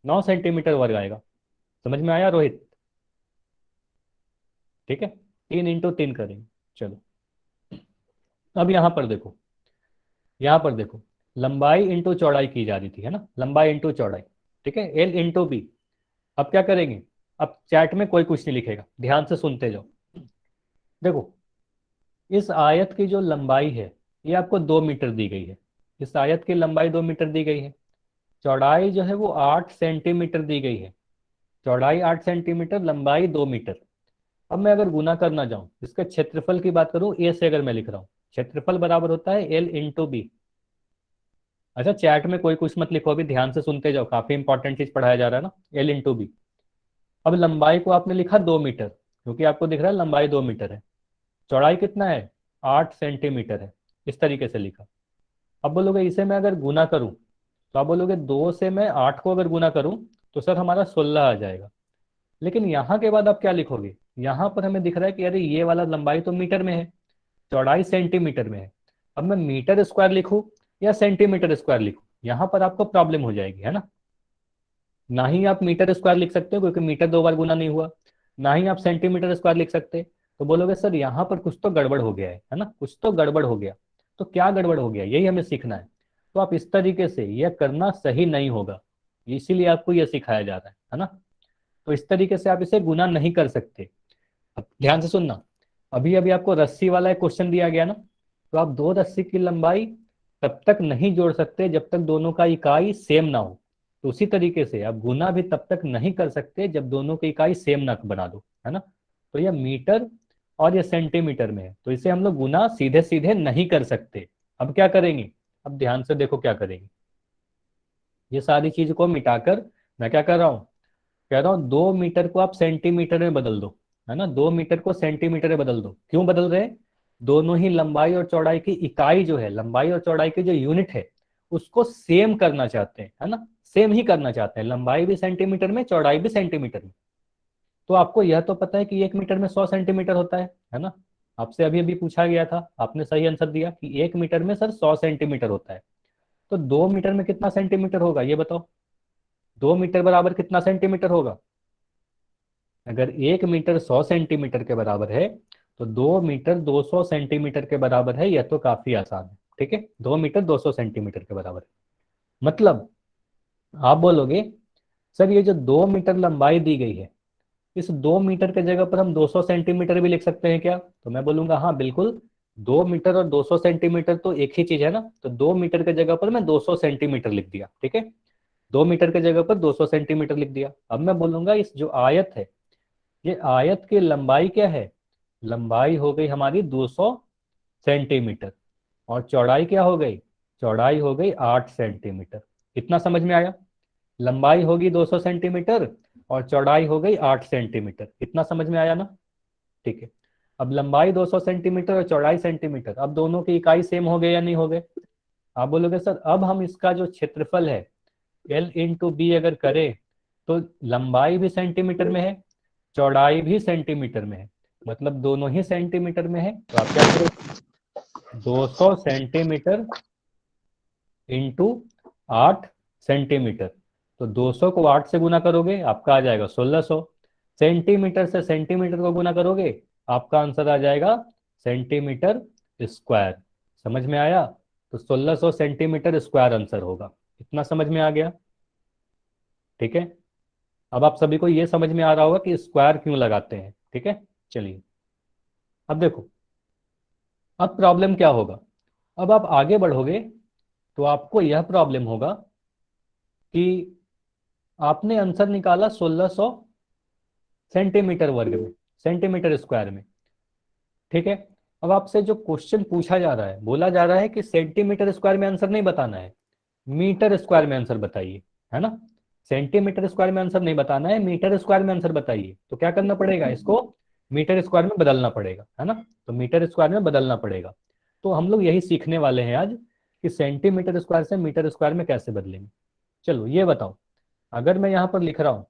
A: 9 सेंटीमीटर वर्ग आएगा। समझ में आया रोहित? ठीक है, 3 इंटू 3 करेंगे। चलो अब यहाँ पर देखो, यहाँ पर देखो, लंबाई इंटू चौड़ाई की जा रही थी, है ना, लंबाई इंटू चौड़ाई। ठीक है, एल इंटू बी। अब क्या करेंगे, अब चैट में कोई कुछ नहीं लिखेगा, ध्यान से सुनते जाओ। देखो इस आयत की जो लंबाई है ये आपको 2 मीटर दी गई है, इस आयत की लंबाई 2 मीटर दी गई है। चौड़ाई जो है वो 8 सेंटीमीटर दी गई है, चौड़ाई 8 सेंटीमीटर, लंबाई 2 मीटर। अब मैं अगर गुना करना चाहूँ, इसके क्षेत्रफल की बात करूँ, ए से अगर मैं लिख रहा हूँ, क्षेत्रफल बराबर होता है एल इंटू बी। अच्छा चैट में कोई कुछ मत लिखो, अभी ध्यान से सुनते जाओ, काफी इंपॉर्टेंट चीज पढ़ाया जा रहा है ना, एल इंटू बी। अब लंबाई को आपने लिखा 2 मीटर, क्योंकि आपको दिख रहा है लंबाई 2 मीटर है, चौड़ाई कितना है 8 सेंटीमीटर है, इस तरीके से लिखा। अब बोलोगे इसे मैं अगर गुना करूं, तो आप बोलोगे 2 से मैं 8 को अगर गुना करूं तो सर हमारा 16 आ जाएगा। लेकिन यहाँ के बाद आप क्या लिखोगे, यहाँ पर हमें दिख रहा है कि अरे ये वाला लंबाई तो मीटर में है, चौड़ाई सेंटीमीटर में है। अब मैं मीटर स्क्वायर लिखूं या सेंटीमीटर स्क्वायर लिखूं, यहाँ पर आपको प्रॉब्लम हो जाएगी, है ना। ना ही आप मीटर स्क्वायर लिख सकते हो क्योंकि मीटर 2 बार गुना नहीं हुआ, ना ही आप सेंटीमीटर स्क्वायर लिख सकते। तो बोलोगे सर यहाँ पर कुछ तो गड़बड़ हो गया है ना, कुछ तो गड़बड़ हो गया। तो क्या गड़बड़ हो गया यही हमें सीखना है। तो आप इस तरीके से यह करना सही नहीं होगा, इसीलिए आपको यह सिखाया जा रहा है ना। तो इस तरीके से आप इसे गुना नहीं कर सकते। अब ध्यान से सुनना, अभी अभी आपको रस्सी वाला एक क्वेश्चन दिया गया ना, तो आप दो रस्सी की लंबाई तब तक नहीं जोड़ सकते जब तक दोनों का इकाई सेम ना हो। तो उसी तरीके से आप गुना भी तब तक नहीं कर सकते जब दोनों की इकाई सेम ना बना दो, है ना। तो यह मीटर और यह सेंटीमीटर में है, तो इसे हम लोग गुना सीधे सीधे नहीं कर सकते। अब क्या करेंगे, अब ध्यान से देखो क्या करेंगे। ये सारी चीज को मिटाकर मैं क्या कर रहा हूं, कह रहा हूं 2 मीटर को आप सेंटीमीटर में बदल दो, है ना, 2 मीटर को सेंटीमीटर में बदल दो। क्यों बदल रहे हैं, दोनों ही लंबाई और चौड़ाई की इकाई जो है, लंबाई और चौड़ाई की जो यूनिट है उसको सेम करना चाहते हैं, है ना, सेम ही करना चाहते हैं, लंबाई भी सेंटीमीटर में चौड़ाई भी सेंटीमीटर में। तो आपको यह तो पता है कि 1 मीटर में 100 सेंटीमीटर होता है ना। आपसे अभी अभी पूछा गया था, आपने सही आंसर दिया कि 1 मीटर में सर 100 सेंटीमीटर होता है। तो 2 मीटर में कितना सेंटीमीटर होगा ये बताओ, 2 मीटर बराबर कितना सेंटीमीटर होगा। अगर 1 मीटर 100 सेंटीमीटर के बराबर है तो 2 मीटर 200 सेंटीमीटर के बराबर है, यह तो काफी आसान है। ठीक है, 2 मीटर 200 सेंटीमीटर के बराबर है। मतलब आप बोलोगे सर ये जो 2 मीटर लंबाई दी गई है, इस 2 मीटर के जगह पर हम 200 सेंटीमीटर भी लिख सकते हैं क्या। तो मैं बोलूंगा हाँ बिल्कुल, 2 मीटर और 200 सेंटीमीटर तो एक ही चीज है ना। तो 2 मीटर के जगह पर मैं 200 सेंटीमीटर लिख दिया, ठीक है, 2 मीटर के जगह पर 200 सेंटीमीटर लिख दिया। अब मैं बोलूंगा इस जो आयत है, ये आयत की लंबाई क्या है, लंबाई हो गई हमारी 200 सेंटीमीटर और चौड़ाई क्या हो गई, चौड़ाई हो गई 8 सेंटीमीटर। इतना समझ में आया, लंबाई होगी 200 सेंटीमीटर और चौड़ाई हो गई 8 सेंटीमीटर। इतना समझ में आया ना। ठीक है, अब लंबाई 200 सेंटीमीटर और चौड़ाई सेंटीमीटर, अब दोनों की इकाई सेम हो गए या नहीं हो गए। आप बोलोगे सर अब हम इसका जो क्षेत्रफल है एल इंटू बी अगर करें तो लंबाई भी सेंटीमीटर में है, चौड़ाई भी सेंटीमीटर में है, मतलब दोनों ही सेंटीमीटर में है। तो आप क्या करोगे, 200 सेंटीमीटर इंटू 8 सेंटीमीटर। तो 200 को 8 से गुना करोगे आपका आ जाएगा 1600, सेंटीमीटर से सेंटीमीटर को गुना करोगे आपका आंसर आ जाएगा सेंटीमीटर स्क्वायर। समझ में आया, तो 1600 सेंटीमीटर स्क्वायर आंसर होगा। इतना समझ में आ गया। ठीक है, अब आप सभी को यह समझ में आ रहा होगा कि स्क्वायर क्यों लगाते हैं। ठीक है, चलिए अब देखो, अब प्रॉब्लम क्या होगा। अब आप आगे बढ़ोगे तो आपको यह प्रॉब्लम होगा कि आपने आंसर निकाला 1600 सेंटीमीटर वर्ग में, सेंटीमीटर स्क्वायर में। ठीक है, अब आपसे जो क्वेश्चन पूछा जा रहा है, बोला जा रहा है कि सेंटीमीटर स्क्वायर में आंसर नहीं बताना है, मीटर स्क्वायर में आंसर बताइए, है ना। सेंटीमीटर स्क्वायर में आंसर नहीं बताना है, मीटर स्क्वायर में आंसर बताइए। तो क्या करना पड़ेगा, इसको मीटर स्क्वायर में बदलना पड़ेगा, है ना। तो मीटर स्क्वायर में बदलना पड़ेगा। तो हम लोग यही सीखने वाले हैं आज कि सेंटीमीटर स्क्वायर से मीटर स्क्वायर में कैसे बदलेंगे। चलो ये बताओ, अगर मैं यहाँ पर लिख रहा हूँ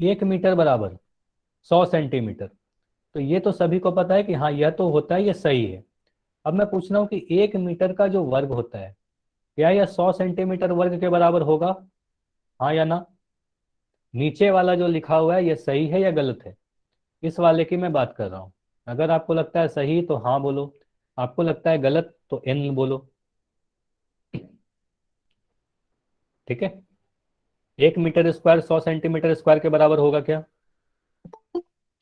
A: 1 मीटर बराबर 100 सेंटीमीटर, तो ये तो सभी को पता है कि हाँ यह तो होता है, ये सही है। अब मैं पूछ रहा हूँ कि 1 मीटर का जो वर्ग होता है, क्या यह 100 सेंटीमीटर वर्ग के बराबर होगा, हाँ या ना। नीचे वाला जो लिखा हुआ है ये सही है या गलत है, इस वाले की मैं बात कर रहा हूँ। अगर आपको लगता है सही तो हाँ बोलो, आपको लगता है गलत तो एन बोलो। ठीक है, 1 मीटर स्क्वायर 100 सेंटीमीटर स्क्वायर के बराबर होगा क्या।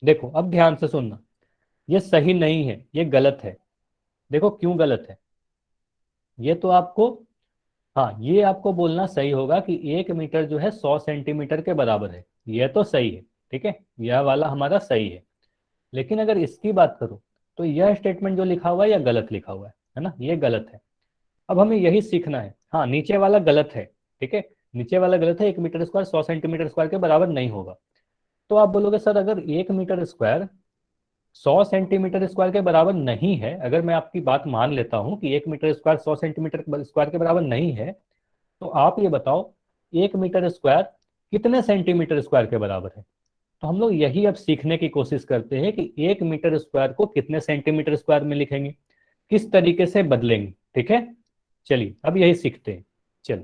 A: देखो अब ध्यान से सुनना, ये सही नहीं है, ये गलत है। देखो क्यों गलत है, ये तो आपको, हाँ ये आपको बोलना सही होगा कि 1 मीटर जो है 100 सेंटीमीटर के बराबर है, यह तो सही है। ठीक है, यह वाला हमारा सही है। लेकिन अगर इसकी बात करो तो यह स्टेटमेंट जो लिखा हुआ है यह गलत लिखा हुआ है ना, ये गलत है। अब हमें यही सीखना है, हाँ नीचे वाला गलत है। ठीक है, नीचे वाला गलत है, 1 मीटर स्क्वायर 100 सेंटीमीटर स्क्वायर के बराबर नहीं होगा। तो आप बोलोगे सर अगर 1 मीटर स्क्वायर 100 सेंटीमीटर स्क्वायर के बराबर नहीं है, अगर मैं आपकी बात मान लेता हूं कि 1 मीटर स्क्वायर 100 सेंटीमीटर स्क्वायर के बराबर नहीं है, तो आप ये बताओ 1 मीटर स्क्वायर कितने सेंटीमीटर स्क्वायर के बराबर है। तो हम लोग यही अब सीखने की कोशिश करते हैं कि 1 मीटर स्क्वायर को कितने सेंटीमीटर स्क्वायर में लिखेंगे, किस तरीके से बदलेंगे। ठीक है, चलिए अब यही सीखते हैं। चलो,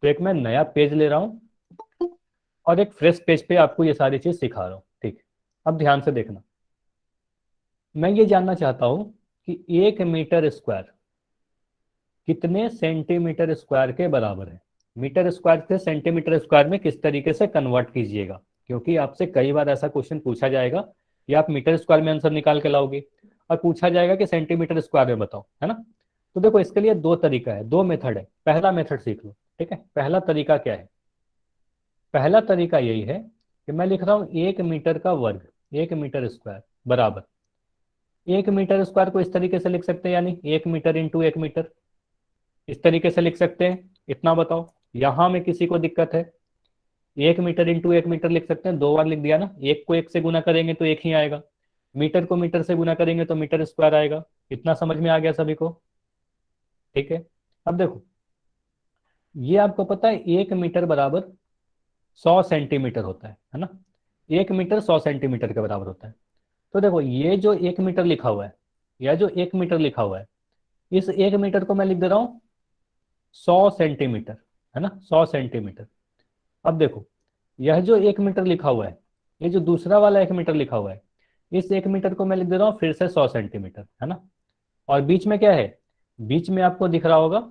A: तो एक मैं नया पेज ले रहा हूं और एक फ्रेश पेज पे आपको ये सारी चीज सिखा रहा हूँ। ठीक है, अब ध्यान से देखना, मैं ये जानना चाहता हूं कि 1 मीटर स्क्वायर कितने सेंटीमीटर स्क्वायर के बराबर है। मीटर स्क्वायर से सेंटीमीटर स्क्वायर में किस तरीके से कन्वर्ट कीजिएगा, क्योंकि आपसे कई बार ऐसा क्वेश्चन पूछा जाएगा या आप मीटर स्क्वायर में आंसर निकाल के लाओगे और पूछा जाएगा कि सेंटीमीटर स्क्वायर में बताओ, है ना। तो देखो इसके लिए दो तरीका है, दो मेथड है। पहला मेथड सीख लो। ठीक है, पहला तरीका क्या है, पहला तरीका यही है कि मैं लिख रहा हूं 1 मीटर का वर्ग 1 मीटर स्क्वायर बराबर 1 मीटर स्क्वायर को इस तरीके से लिख सकते हैं, यानी 1 मीटर इंटू 1 मीटर, इस तरीके से लिख सकते हैं। इतना बताओ यहां में किसी को दिक्कत है, 1 मीटर इंटू 1 मीटर लिख सकते हैं, दो बार लिख दिया ना, एक को एक से गुना करेंगे तो एक ही आएगा, मीटर को मीटर से गुना करेंगे तो मीटर स्क्वायर आएगा। इतना समझ में आ गया सभी को। ठीक है, अब देखो ये आपको पता है 1 मीटर बराबर 100 सेंटीमीटर होता है ना। 1 मीटर 100 सेंटीमीटर के बराबर होता है। तो देखो ये जो 1 मीटर लिखा हुआ है, या जो 1 मीटर लिखा हुआ है, इस 1 मीटर को मैं लिख दे रहा हूं 100 सेंटीमीटर, है ना, 100 सेंटीमीटर। अब देखो यह जो 1 मीटर लिखा हुआ है, ये जो दूसरा वाला 1 मीटर लिखा हुआ है, इस 1 मीटर को मैं लिख दे रहा हूँ फिर से 100 सेंटीमीटर, है ना। और बीच में क्या है, बीच में आपको दिख रहा होगा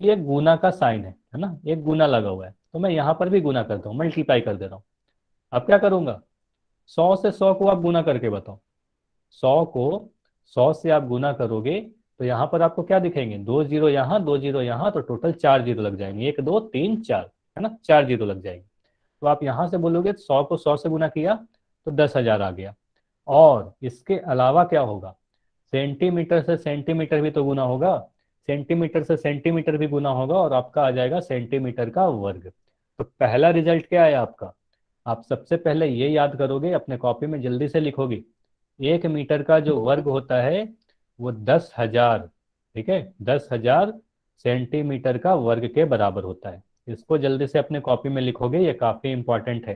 A: ये गुना का साइन है ना, एक गुना लगा हुआ है, तो मैं यहाँ पर भी गुना करता हूँ, मल्टीप्लाई कर दे रहा हूँ। अब क्या करूंगा, 100 से 100 को आप गुना करके बताओ, 100 से आप गुना करोगे तो यहाँ पर आपको क्या दिखेंगे, 2 जीरो यहाँ 2 जीरो यहाँ, तो टोटल 4 जीरो लग जाएंगे, 1 2 3 4, है ना, 4 जीरो लग जाएंगे। तो आप यहाँ से बोलोगे 100 को 100 से गुना किया तो 10,000 आ गया। और इसके अलावा क्या होगा, सेंटीमीटर से सेंटीमीटर भी तो गुना होगा, सेंटीमीटर से सेंटीमीटर भी गुना होगा, और आपका आ जाएगा सेंटीमीटर का वर्ग। तो पहला रिजल्ट क्या है आपका, आप सबसे पहले ये याद करोगे, अपने कॉपी में जल्दी से लिखोगे, 1 मीटर का जो वर्ग होता है वो 10,000, ठीक है, 10,000 सेंटीमीटर का वर्ग के बराबर होता है। इसको जल्दी से अपने कॉपी में लिखोगे, ये काफी इंपॉर्टेंट है।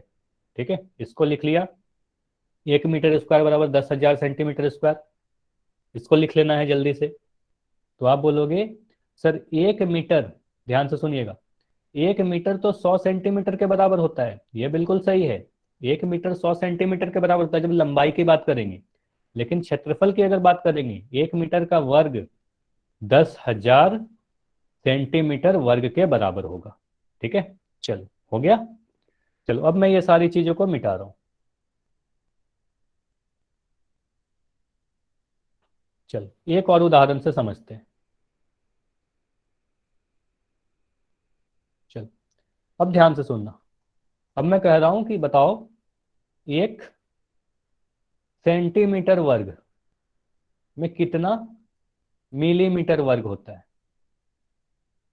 A: ठीक है, इसको लिख लिया, 1 मीटर स्क्वायर बराबर 10,000 सेंटीमीटर स्क्वायर, इसको लिख लेना है जल्दी से। तो आप बोलोगे सर 1 मीटर, ध्यान से सुनिएगा, 1 मीटर तो 100 सेंटीमीटर के बराबर होता है, ये बिल्कुल सही है, 1 मीटर 100 सेंटीमीटर के बराबर होता है जब लंबाई की बात करेंगे। लेकिन क्षेत्रफल की अगर बात करेंगे, 1 मीटर का वर्ग 10,000 सेंटीमीटर वर्ग के बराबर होगा। ठीक है, चलो हो गया। चलो अब मैं ये सारी चीजों को मिटा रहा हूं। चलो एक और उदाहरण से समझते हैं। चलो अब ध्यान से सुनना, अब मैं कह रहा हूं कि बताओ 1 सेंटीमीटर वर्ग में कितना मिलीमीटर वर्ग होता है।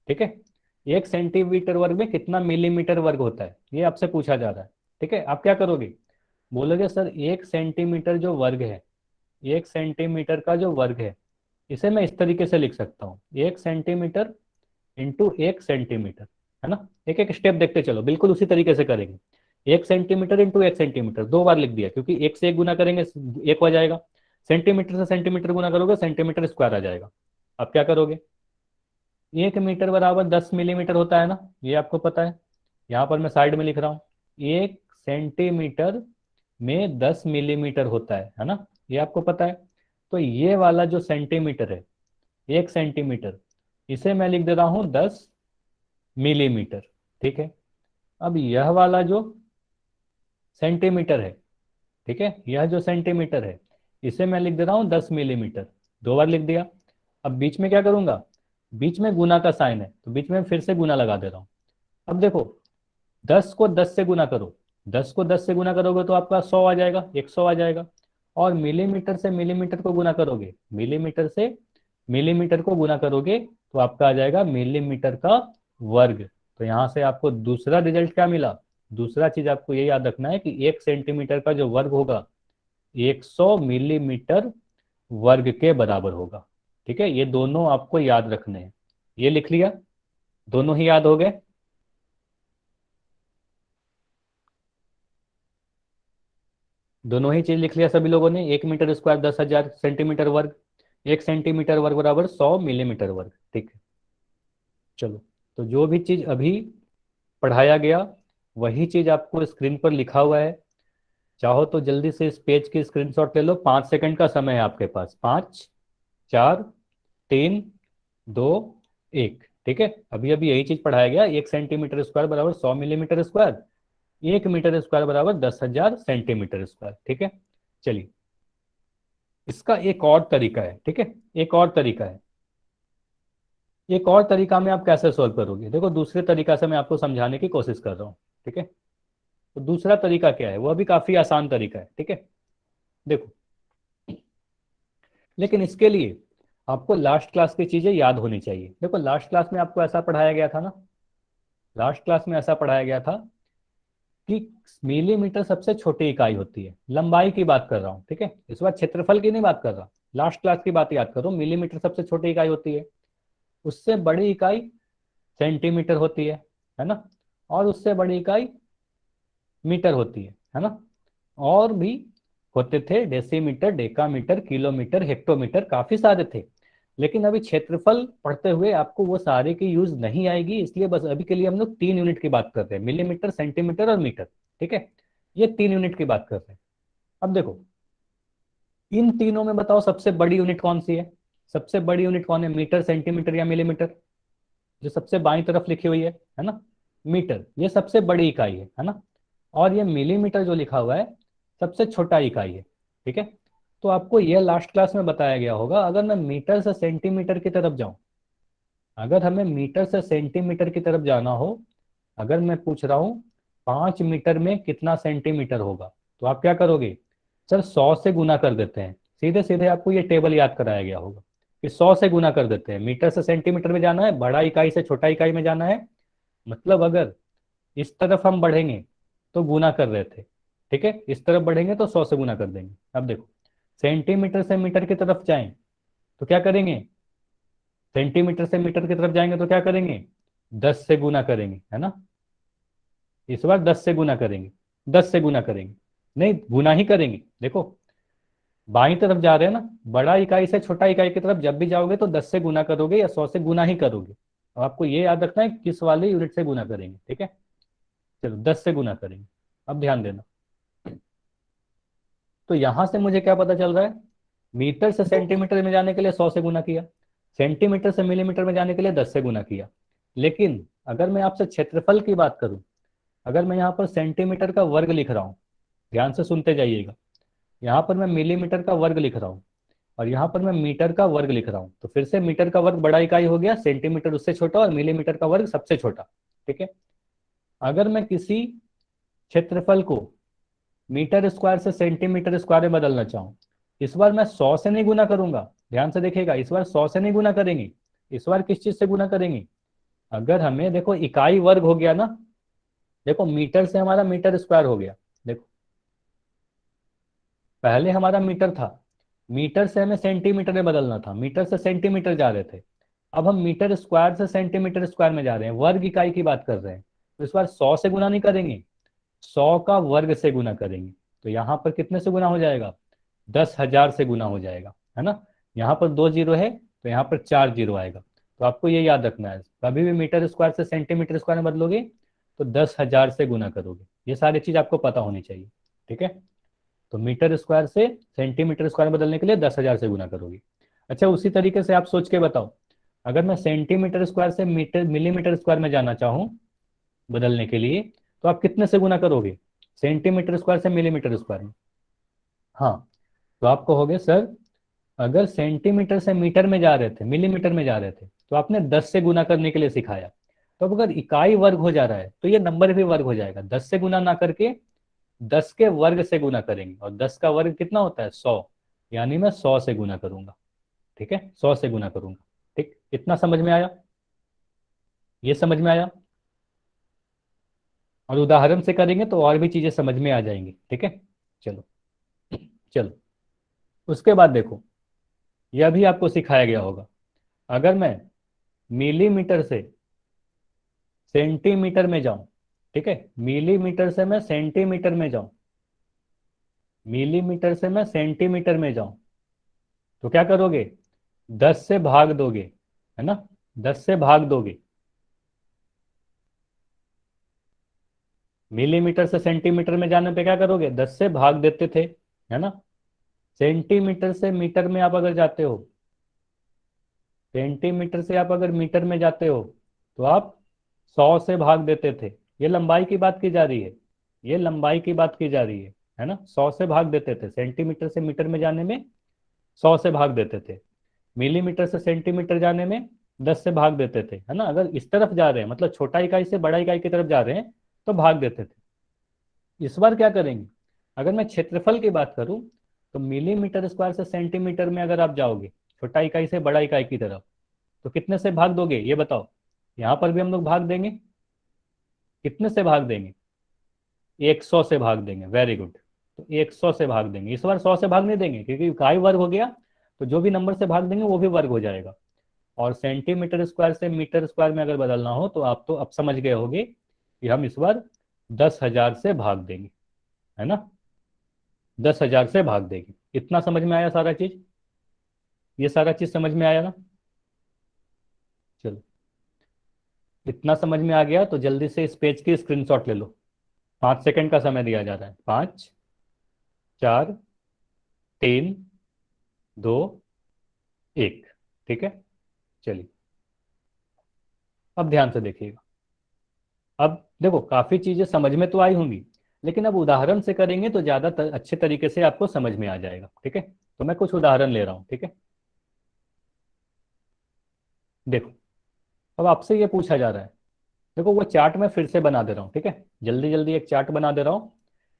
A: ठीक है, 1 सेंटीमीटर वर्ग में कितना मिलीमीटर वर्ग होता है, ये आपसे पूछा जा रहा है। ठीक है, आप क्या करोगे, बोलोगे सर 1 सेंटीमीटर जो वर्ग है, 1 सेंटीमीटर का जो वर्ग है, इसे मैं इस तरीके से लिख सकता हूँ, 1 सेंटीमीटर इंटू 1 सेंटीमीटर, है ना। एक एक स्टेप देखते चलो, बिल्कुल उसी तरीके से करेंगे। 1 सेंटीमीटर इंटू 1 सेंटीमीटर, 2 बार लिख दिया, क्योंकि 1 से 1 गुना करेंगे 1 हो जाएगा। सेंटीमीटर से सेंटीमीटर गुना करोगे सेंटीमीटर स्क्वायर आ जाएगा। अब क्या करोगे, 1 मीटर बराबर 10 मिलीमीटर होता है ना, ये आपको पता है। यहाँ पर मैं साइड में लिख रहा हूँ, 1 सेंटीमीटर में 10 मिलीमीटर होता है ना, ये आपको पता है। तो ये वाला जो सेंटीमीटर है, 1 सेंटीमीटर, इसे मैं लिख दे रहा हूँ 10 मिलीमीटर, ठीक है। अब यह वाला जो सेंटीमीटर है, ठीक है, यह जो सेंटीमीटर है, इसे मैं लिख दे रहा हूँ 10 मिलीमीटर, 2 बार लिख दिया। अब बीच में क्या करूंगा, बीच में गुना का साइन है, तो बीच में फिर से गुना लगा दे रहा हूँ। अब देखो, 10 को 10 से गुना करो, 10 को 10 से गुना करोगे तो आपका 100 आ जाएगा, 100 आ जाएगा। और मिलीमीटर से मिलीमीटर को गुना करोगे, मिलीमीटर से मिलीमीटर को गुना करोगे तो आपका आ जाएगा मिलीमीटर का वर्ग। तो यहाँ से आपको दूसरा रिजल्ट क्या मिला, दूसरा चीज आपको ये याद रखना है कि 1 सेंटीमीटर का जो वर्ग होगा 100 मिलीमीटर वर्ग के बराबर होगा, ठीक है। ये दोनों आपको याद रखने हैं। ये लिख लिया, दोनों ही याद हो गए। दोनों ही चीज लिख लिया सभी लोगों ने। 1 मीटर स्क्वायर 10,000 सेंटीमीटर वर्ग, 1 सेंटीमीटर वर्ग बराबर 100 मिलीमीटर वर्ग, ठीक है। चलो, तो जो भी चीज अभी पढ़ाया गया वही चीज आपको स्क्रीन पर लिखा हुआ है। चाहो तो जल्दी से इस पेज की स्क्रीनशॉट ले लो, 5 सेकंड का समय है आपके पास, 5 4 3 2 1, ठीक है। अभी अभी यही चीज पढ़ाया गया, 1 सेंटीमीटर स्क्वायर बराबर 100 मिलीमीटर स्क्वायर, 1 मीटर स्क्वायर बराबर 10,000 सेंटीमीटर स्क्वायर, ठीक है। चलिए, इसका एक और तरीका है, ठीक है, एक और तरीका है। एक और तरीका में आप कैसे सॉल्व करोगे, देखो दूसरे तरीका से मैं आपको समझाने की कोशिश कर रहा हूँ, ठीक है। तो दूसरा तरीका क्या है, वो भी काफी आसान तरीका है, ठीक है। देखो, लेकिन इसके लिए आपको लास्ट क्लास की चीजें याद होनी चाहिए। देखो लास्ट क्लास में आपको ऐसा पढ़ाया गया था ना, लास्ट क्लास में ऐसा पढ़ाया गया था कि मिलीमीटर सबसे छोटी इकाई होती है, लंबाई की बात कर रहा हूँ, ठीक है। इस बार क्षेत्रफल की नहीं बात कर रहा, लास्ट क्लास की बात याद करो। मिलीमीटर सबसे छोटी इकाई होती है, उससे बड़ी इकाई सेंटीमीटर होती है ना, और उससे बड़ी इकाई मीटर होती है ना। और भी होते थे, डेसीमीटर, डेकामीटर, किलोमीटर, हेक्टोमीटर, काफी सारे थे। लेकिन अभी क्षेत्रफल पढ़ते हुए आपको वो सारे की यूज नहीं आएगी, इसलिए बस अभी के लिए हम लोग 3 यूनिट की बात करते हैं, मिलीमीटर, सेंटीमीटर और मीटर, ठीक है। ये 3 यूनिट की बात करते हैं। अब देखो, इन तीनों में बताओ सबसे बड़ी यूनिट कौन सी है, सबसे बड़ी यूनिट कौन है, मीटर, सेंटीमीटर या मिलीमीटर। जो सबसे बाईं तरफ लिखी हुई है ना, मीटर, ये सबसे बड़ी इकाई है ना। और ये मिलीमीटर जो लिखा हुआ है सबसे छोटा इकाई है, ठीक है। तो आपको यह लास्ट क्लास में बताया गया होगा, अगर मैं मीटर से सेंटीमीटर की तरफ जाऊं, अगर हमें मीटर से सेंटीमीटर की तरफ जाना हो, अगर मैं पूछ रहा हूं 5 मीटर में कितना सेंटीमीटर होगा, तो आप क्या करोगे, सर 100 से गुना कर देते हैं। सीधे सीधे आपको ये टेबल याद कराया गया होगा कि 100 से गुना कर देते हैं। मीटर से सेंटीमीटर में जाना है, बड़ा इकाई से छोटा इकाई में जाना है, मतलब अगर इस तरफ हम बढ़ेंगे तो गुना कर रहे थे, ठीक है, इस तरफ बढ़ेंगे तो 100 से गुना कर देंगे। अब देखो, सेंटीमीटर से मीटर की तरफ जाएं तो क्या करेंगे, सेंटीमीटर से मीटर की तरफ जाएंगे तो क्या करेंगे, 10 से गुना करेंगे, है ना। इस बार 10 से गुना करेंगे, 10 से गुना करेंगे, नहीं गुना ही करेंगे। देखो बाईं तरफ जा रहे हैं ना, बड़ा इकाई से छोटा इकाई की तरफ जब भी जाओगे तो 10 से गुना करोगे या 100 से गुना ही करोगे। अब आपको ये याद रखना है किस वाले यूनिट से गुना करेंगे, ठीक है। चलो 10 से गुना करेंगे। अब ध्यान देना, तो यहां से मुझे क्या पता चल रहा है, मीटर से सेंटीमीटर में जाने के लिए 100 से गुना किया, सेंटीमीटर से मिलीमीटर में जाने के लिए 10 से गुना किया। लेकिन अगर मैं आपसे क्षेत्रफल की बात करूं, अगर मैं यहाँ पर सेंटीमीटर का वर्ग लिख रहा हूँ, ध्यान से सुनते जाइएगा, यहाँ पर मैं मिलीमीटर का वर्ग लिख रहा हूँ और यहाँ पर मैं मीटर का वर्ग लिख रहा हूँ, तो फिर से मीटर का वर्ग बड़ा इकाई हो गया, सेंटीमीटर उससे छोटा और मिलीमीटर का वर्ग सबसे छोटा, ठीक है। अगर मैं किसी क्षेत्रफल को मीटर स्क्वायर से सेंटीमीटर स्क्वायर में बदलना चाहूँ, इस बार मैं 100 से नहीं गुना करूंगा, ध्यान से देखिएगा, इस बार 100 से नहीं गुना करेंगे। इस बार किस चीज से गुना करेंगे, अगर हमें देखो इकाई वर्ग हो गया ना, देखो मीटर से हमारा मीटर स्क्वायर हो गया, देखो पहले हमारा मीटर था, मीटर से हमें सेंटीमीटर में बदलना था, मीटर से सेंटीमीटर जा रहे थे, अब हम मीटर स्क्वायर से सेंटीमीटर स्क्वायर में जा रहे हैं, वर्ग इकाई की बात कर रहे हैं। तो इस बार 100 से गुना नहीं करेंगे, 100 का वर्ग से गुना करेंगे। तो यहाँ पर कितने से गुना हो जाएगा, 10,000 से गुना हो जाएगा, है ना। यहाँ पर 2 जीरो है तो यहाँ पर 4 जीरो आएगा। तो आपको ये याद रखना है, कभी भी मीटर स्क्वायर से सेंटीमीटर स्क्वायर में बदलोगे तो 10,000 से गुना करोगे। ये सारी चीज आपको पता होनी चाहिए, ठीक है। तो मीटर स्क्वायर से सेंटीमीटर स्क्वायर में बदलने के लिए 10,000 से गुना करोगे। अच्छा, उसी तरीके से आप सोच के बताओ, अगर मैं सेंटीमीटर स्क्वायर से मीटर मिलीमीटर स्क्वायर में जाना चाहूँ बदलने के लिए, तो आप कितने से गुना करोगे, सेंटीमीटर स्क्वायर से मिलीमीटर स्क्वायर में। हाँ, तो आप कहोगे सर अगर सेंटीमीटर से मीटर में जा रहे थे, मिलीमीटर में जा रहे थे, तो आपने 10 से गुना करने के लिए सिखाया। तो अब अगर इकाई वर्ग हो जा रहा है तो ये नंबर भी वर्ग हो जाएगा, 10 से गुना ना करके 10 के वर्ग से गुना करेंगे, और 10 का वर्ग कितना होता है, 100, यानी मैं 100 से गुना करूंगा, ठीक है, 100 से गुना करूंगा। ठीक, इतना समझ में आया, ये समझ में आया। और उदाहरण से करेंगे तो और भी चीजें समझ में आ जाएंगी, ठीक है। चलो चलो, उसके बाद देखो, यह भी आपको सिखाया गया होगा, अगर मैं मिलीमीटर से सेंटीमीटर में जाऊं, ठीक है, मिलीमीटर से मैं सेंटीमीटर में जाऊं, मिलीमीटर से मैं सेंटीमीटर में जाऊं, तो क्या करोगे, 10 से भाग दोगे, है ना, 10 से भाग दोगे। मिलीमीटर से सेंटीमीटर में जाने पे क्या करोगे, 10 से भाग देते थे, है ना। सेंटीमीटर से मीटर में आप अगर जाते हो, सेंटीमीटर से आप अगर मीटर में जाते हो तो आप 100 से भाग देते थे। ये लंबाई की बात की जा रही है, ये लंबाई की बात की जा रही है ना। 100 से भाग देते थे, सेंटीमीटर से मीटर में जाने में 100 से भाग देते थे, मिलीमीटर से सेंटीमीटर जाने में 10 से भाग देते थे, है ना। अगर इस तरफ जा रहे हैं, मतलब छोटा इकाई से बड़ा इकाई की तरफ जा रहे हैं, तो भाग देते थे। इस बार क्या करेंगे, अगर मैं क्षेत्रफल की बात करूं, तो मिलीमीटर स्क्वायर से सेंटीमीटर में अगर आप जाओगे छोटा इकाई से बड़ा इकाई की तरफ, तो कितने से भाग दोगे ये बताओ। यहां पर भी हम लोग भाग देंगे, कितने से भाग देंगे, 100 से भाग देंगे, वेरी गुड। तो 100 से भाग देंगे, इस बार 100 से भाग नहीं देंगे क्योंकि इकाई वर्ग हो गया, तो जो भी नंबर से भाग देंगे वो भी वर्ग हो जाएगा। और सेंटीमीटर स्क्वायर से मीटर स्क्वायर में अगर बदलना हो तो आप तो अब समझ गए होगे कि हम इस बार 10,000 से भाग देंगे, है ना, 10,000 से भाग देंगे। इतना समझ में आया सारा चीज, ये सारा चीज समझ में आया ना। चलो, इतना समझ में आ गया तो जल्दी से इस पेज की स्क्रीनशॉट ले लो। 5 सेकंड का समय दिया जा रहा है, 5, 4, 3, 2, 1, ठीक है। चलिए, अब ध्यान से देखिएगा। अब देखो, काफी चीजें समझ में तो आई होंगी, लेकिन अब उदाहरण से करेंगे तो ज्यादा अच्छे तरीके से आपको समझ में आ जाएगा, ठीक है। तो मैं कुछ उदाहरण ले रहा हूं, ठीक है। देखो, अब आपसे ये पूछा जा रहा है, देखो वो चार्ट मैं फिर से बना दे रहा हूँ, ठीक है, जल्दी जल्दी एक चार्ट बना दे रहा हूँ।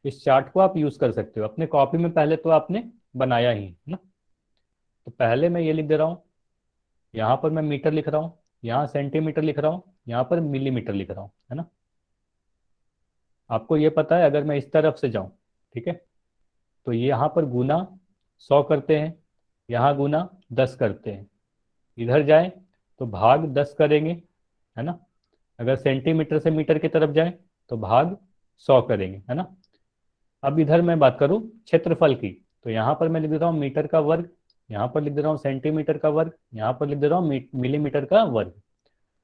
A: इस चार्ट को आप यूज कर सकते हो अपने कॉपी में, पहले तो आपने बनाया ही है ना। तो पहले मैं ये लिख दे रहा हूँ, यहाँ पर मैं मीटर लिख रहा हूँ, यहाँ सेंटीमीटर लिख रहा हूँ, यहाँ पर मिलीमीटर लिख रहा हूँ, है ना। आपको ये पता है अगर मैं इस तरफ से जाऊँ, ठीक है, तो ये यहाँ पर गुना 100 करते हैं, यहाँ गुना 10 करते हैं, इधर जाए तो भाग 10 करेंगे, है ना। अगर सेंटीमीटर से मीटर की तरफ जाए तो भाग 100 करेंगे, है ना। अब इधर मैं बात करूं क्षेत्रफल की, तो यहाँ पर मैं लिख देता हूँ मीटर का वर्ग, यहाँ पर लिख दे रहा हूँ सेंटीमीटर का वर्ग, यहाँ पर लिख दे रहा हूँ मिलीमीटर का वर्ग।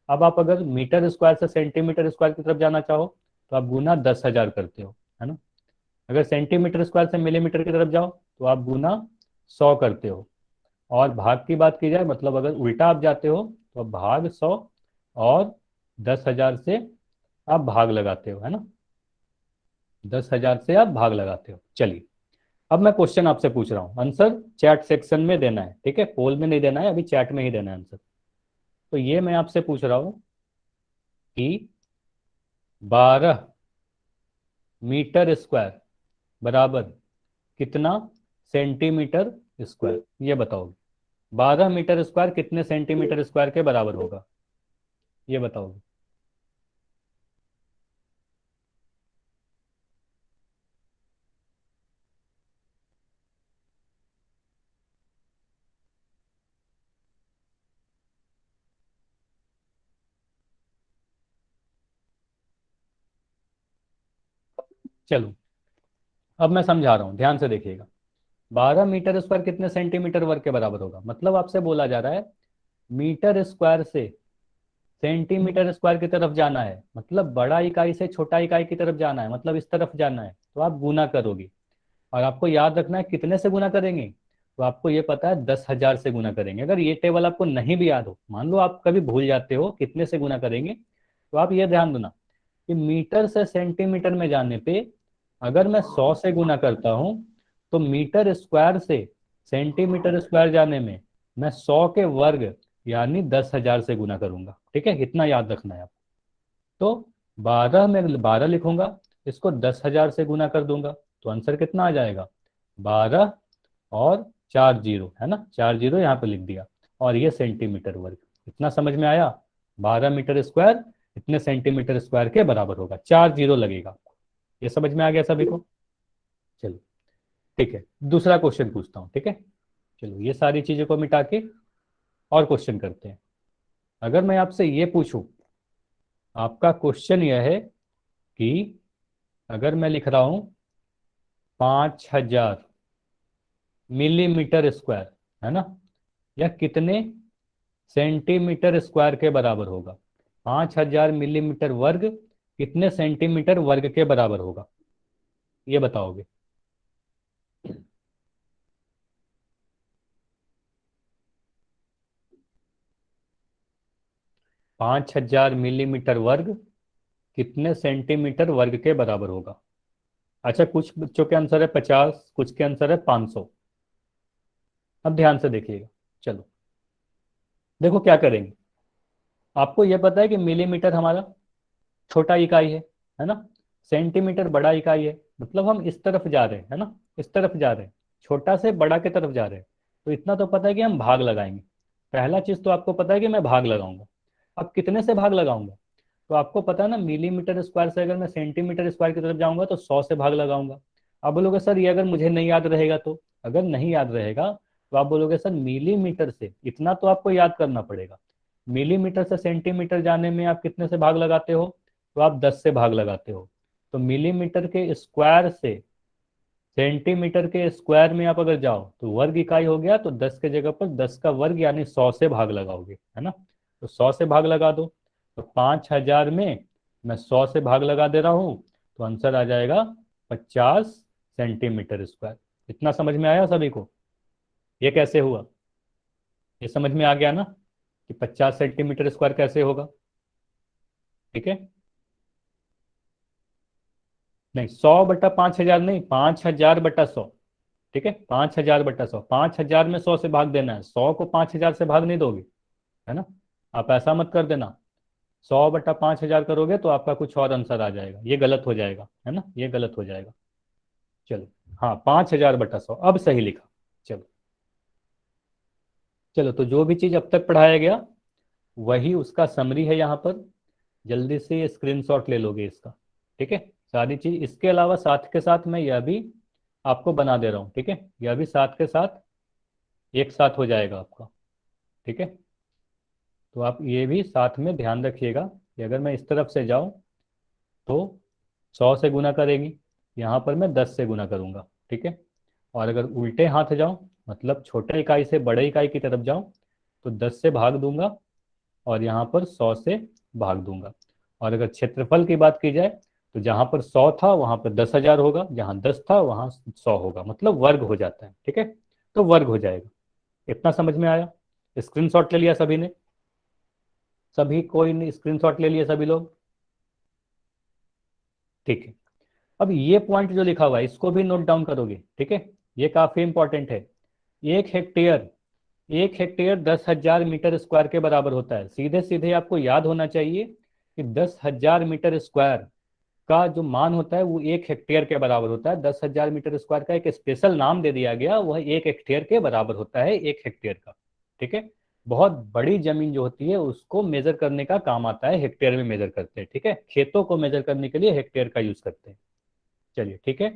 A: अब आप अगर मीटर स्क्वायर से सेंटीमीटर स्क्वायर की तरफ जाना चाहो तो आप गुना 10,000 करते हो, है ना। अगर सेंटीमीटर स्क्वायर से मिलीमीटर की तरफ जाओ तो आप गुना 100 करते हो। और भाग की बात की जाए, मतलब अगर उल्टा आप जाते हो तो आप भाग 100 और 10,000 से आप भाग लगाते हो, है ना, 10,000 से आप भाग लगाते हो। चलिए, अब मैं क्वेश्चन आपसे पूछ रहा हूँ, आंसर चैट सेक्शन में देना है, ठीक है, पोल में नहीं देना है, अभी चैट में ही देना है आंसर। तो ये मैं आपसे पूछ रहा हूँ कि 12 मीटर स्क्वायर बराबर कितना सेंटीमीटर स्क्वायर, ये बताओगे। 12 मीटर स्क्वायर कितने सेंटीमीटर स्क्वायर के बराबर होगा, ये बताओगे। चलो अब मैं समझा रहा हूँ, ध्यान से देखिएगा। 12 मीटर स्क्वायर कितने सेंटीमीटर वर्ग के बराबर होगा? मतलब आपसे बोला जा रहा है मीटर स्क्वायर से सेंटीमीटर स्क्वायर की तरफ जाना है, मतलब बड़ा इकाई से छोटा इकाई की तरफ जाना है, मतलब इस तरफ जाना है, तो आप गुना करोगे। और आपको याद रखना है कितने से गुना करेंगे, तो आपको ये पता है 10,000 से गुना करेंगे। अगर ये टेबल आपको नहीं भी याद हो, मान लो आप कभी भूल जाते हो कितने से गुना करेंगे, तो आप ये ध्यान देना कि मीटर से सेंटीमीटर में जाने पे अगर मैं 100 से गुना करता हूं, तो मीटर स्क्वायर से सेंटीमीटर स्क्वायर जाने में मैं 100 के वर्ग यानी 10,000 से गुना करूंगा। ठीक है, इतना याद रखना है आप। तो 12 में 12 लिखूंगा, इसको 10,000 से गुना कर दूंगा, तो आंसर कितना आ जाएगा? 12 और 4 जीरो, है ना, 4 जीरो यहाँ पे लिख दिया। और ये सेंटीमीटर वर्ग, इतना समझ में आया? 12 मीटर स्क्वायर इतने सेंटीमीटर स्क्वायर के बराबर होगा, 4 जीरो लगेगा। ये समझ में आ गया सभी को? चलो ठीक है, दूसरा क्वेश्चन पूछता हूँ। ठीक है, चलो ये सारी चीजों को मिटा के और क्वेश्चन करते हैं। अगर मैं आपसे ये पूछूं, आपका क्वेश्चन यह है कि अगर मैं लिख रहा हूं 5,000 मिलीमीटर स्क्वायर, है ना, यह कितने सेंटीमीटर स्क्वायर के बराबर होगा? 5,000 मिलीमीटर वर्ग कितने सेंटीमीटर वर्ग के बराबर होगा, ये बताओगे? 5,000 मिलीमीटर वर्ग कितने सेंटीमीटर वर्ग के बराबर होगा? अच्छा, कुछ बच्चों के आंसर है 50, कुछ के आंसर है 500। अब ध्यान से देखिएगा। चलो देखो क्या करेंगे। आपको यह पता है कि मिलीमीटर हमारा छोटा इकाई है ना, सेंटीमीटर बड़ा इकाई है, मतलब हम इस तरफ जा रहे हैं, है ना, इस तरफ जा रहे हैं, छोटा से बड़ा की तरफ जा रहे हैं। तो इतना तो पता है कि हम भाग लगाएंगे। पहला चीज तो आपको पता है कि मैं भाग लगाऊंगा। अब कितने से भाग लगाऊंगा? तो आपको पता है ना, मिलीमीटर स्क्वायर से अगर मैं सेंटीमीटर स्क्वायर की तरफ जाऊंगा तो 100 से भाग लगाऊंगा। आप बोलोगे सर ये अगर मुझे नहीं याद रहेगा तो? अगर नहीं याद रहेगा तो आप बोलोगे सर मिलीमीटर से, इतना तो आपको याद करना पड़ेगा। मिलीमीटर से सेंटीमीटर जाने में आप कितने से भाग लगाते हो? तो आप 10 से भाग लगाते हो। तो मिलीमीटर के स्क्वायर से सेंटीमीटर के स्क्वायर में आप अगर जाओ तो वर्ग इकाई हो गया, तो 10 के जगह पर 10 का वर्ग यानी 100 से भाग लगाओगे, है ना। तो 100 से भाग लगा दो। तो 5,000 में मैं 100 से भाग लगा दे रहा हूं, तो आंसर आ जाएगा 50 सेंटीमीटर स्क्वायर। इतना समझ में आया सभी को? ये कैसे हुआ? ये समझ में आ गया ना कि 50 सेंटीमीटर स्क्वायर कैसे होगा? ठीक है, नहीं 100/5,000 नहीं, 5,000/100। ठीक है, 5,000/100, 5,000 में 100 से भाग देना है, 100 को 5,000 से भाग नहीं दोगे, है ना। आप ऐसा मत कर देना, 100/5,000 करोगे तो आपका कुछ और आंसर आ जाएगा, ये गलत हो जाएगा, है ना, ये गलत हो जाएगा। चलो हाँ, 5,000/100 अब सही लिखा। चलो चलो, तो जो भी चीज अब तक पढ़ाया गया वही उसका समरी है यहाँ पर। जल्दी से स्क्रीनशॉट ले लोगे इसका। ठीक है, सारी चीज, इसके अलावा साथ के साथ मैं यह भी आपको बना दे रहा हूँ। ठीक है, यह भी साथ के साथ एक साथ हो जाएगा आपका। ठीक है, तो आप ये भी साथ में ध्यान रखिएगा कि अगर मैं इस तरफ से जाऊं तो 100 से गुना करेंगी, यहाँ पर मैं 10 से गुना करूंगा। ठीक है, और अगर उल्टे हाथ जाऊं, मतलब छोटे इकाई से बड़े इकाई की तरफ जाऊं, तो 10 से भाग दूंगा और यहाँ पर 100 से भाग दूंगा। और अगर क्षेत्रफल की बात की जाए तो जहाँ पर 100 था वहाँ पर 10,000 होगा, जहाँ 10 था वहाँ 100 होगा, मतलब वर्ग हो जाता है। ठीक है, तो वर्ग हो जाएगा। इतना समझ में आया? स्क्रीनशॉट ले लिया सभी ने? सभी, कोई नहीं स्क्रीनशॉट ले लिया सभी लोग? ठीक है, अब ये पॉइंट जो लिखा हुआ है इसको भी नोट डाउन करोगे। ठीक है, ये काफी इंपॉर्टेंट है। 1 हेक्टेयर, 1 हेक्टेयर 10,000 मीटर स्क्वायर के बराबर होता है। सीधे सीधे आपको याद होना चाहिए कि 10,000 मीटर स्क्वायर का जो मान होता है वो 1 हेक्टेयर के बराबर होता है। 10,000 मीटर स्क्वायर का एक स्पेशल नाम दे दिया गया, वह 1 हेक्टेयर के बराबर होता है, 1 हेक्टेयर का। ठीक है, बहुत बड़ी जमीन जो होती है उसको मेजर करने का काम आता है, हेक्टेयर में मेजर करते हैं। ठीक है, खेतों को मेजर करने के लिए हेक्टेयर का यूज करते हैं। चलिए ठीक है,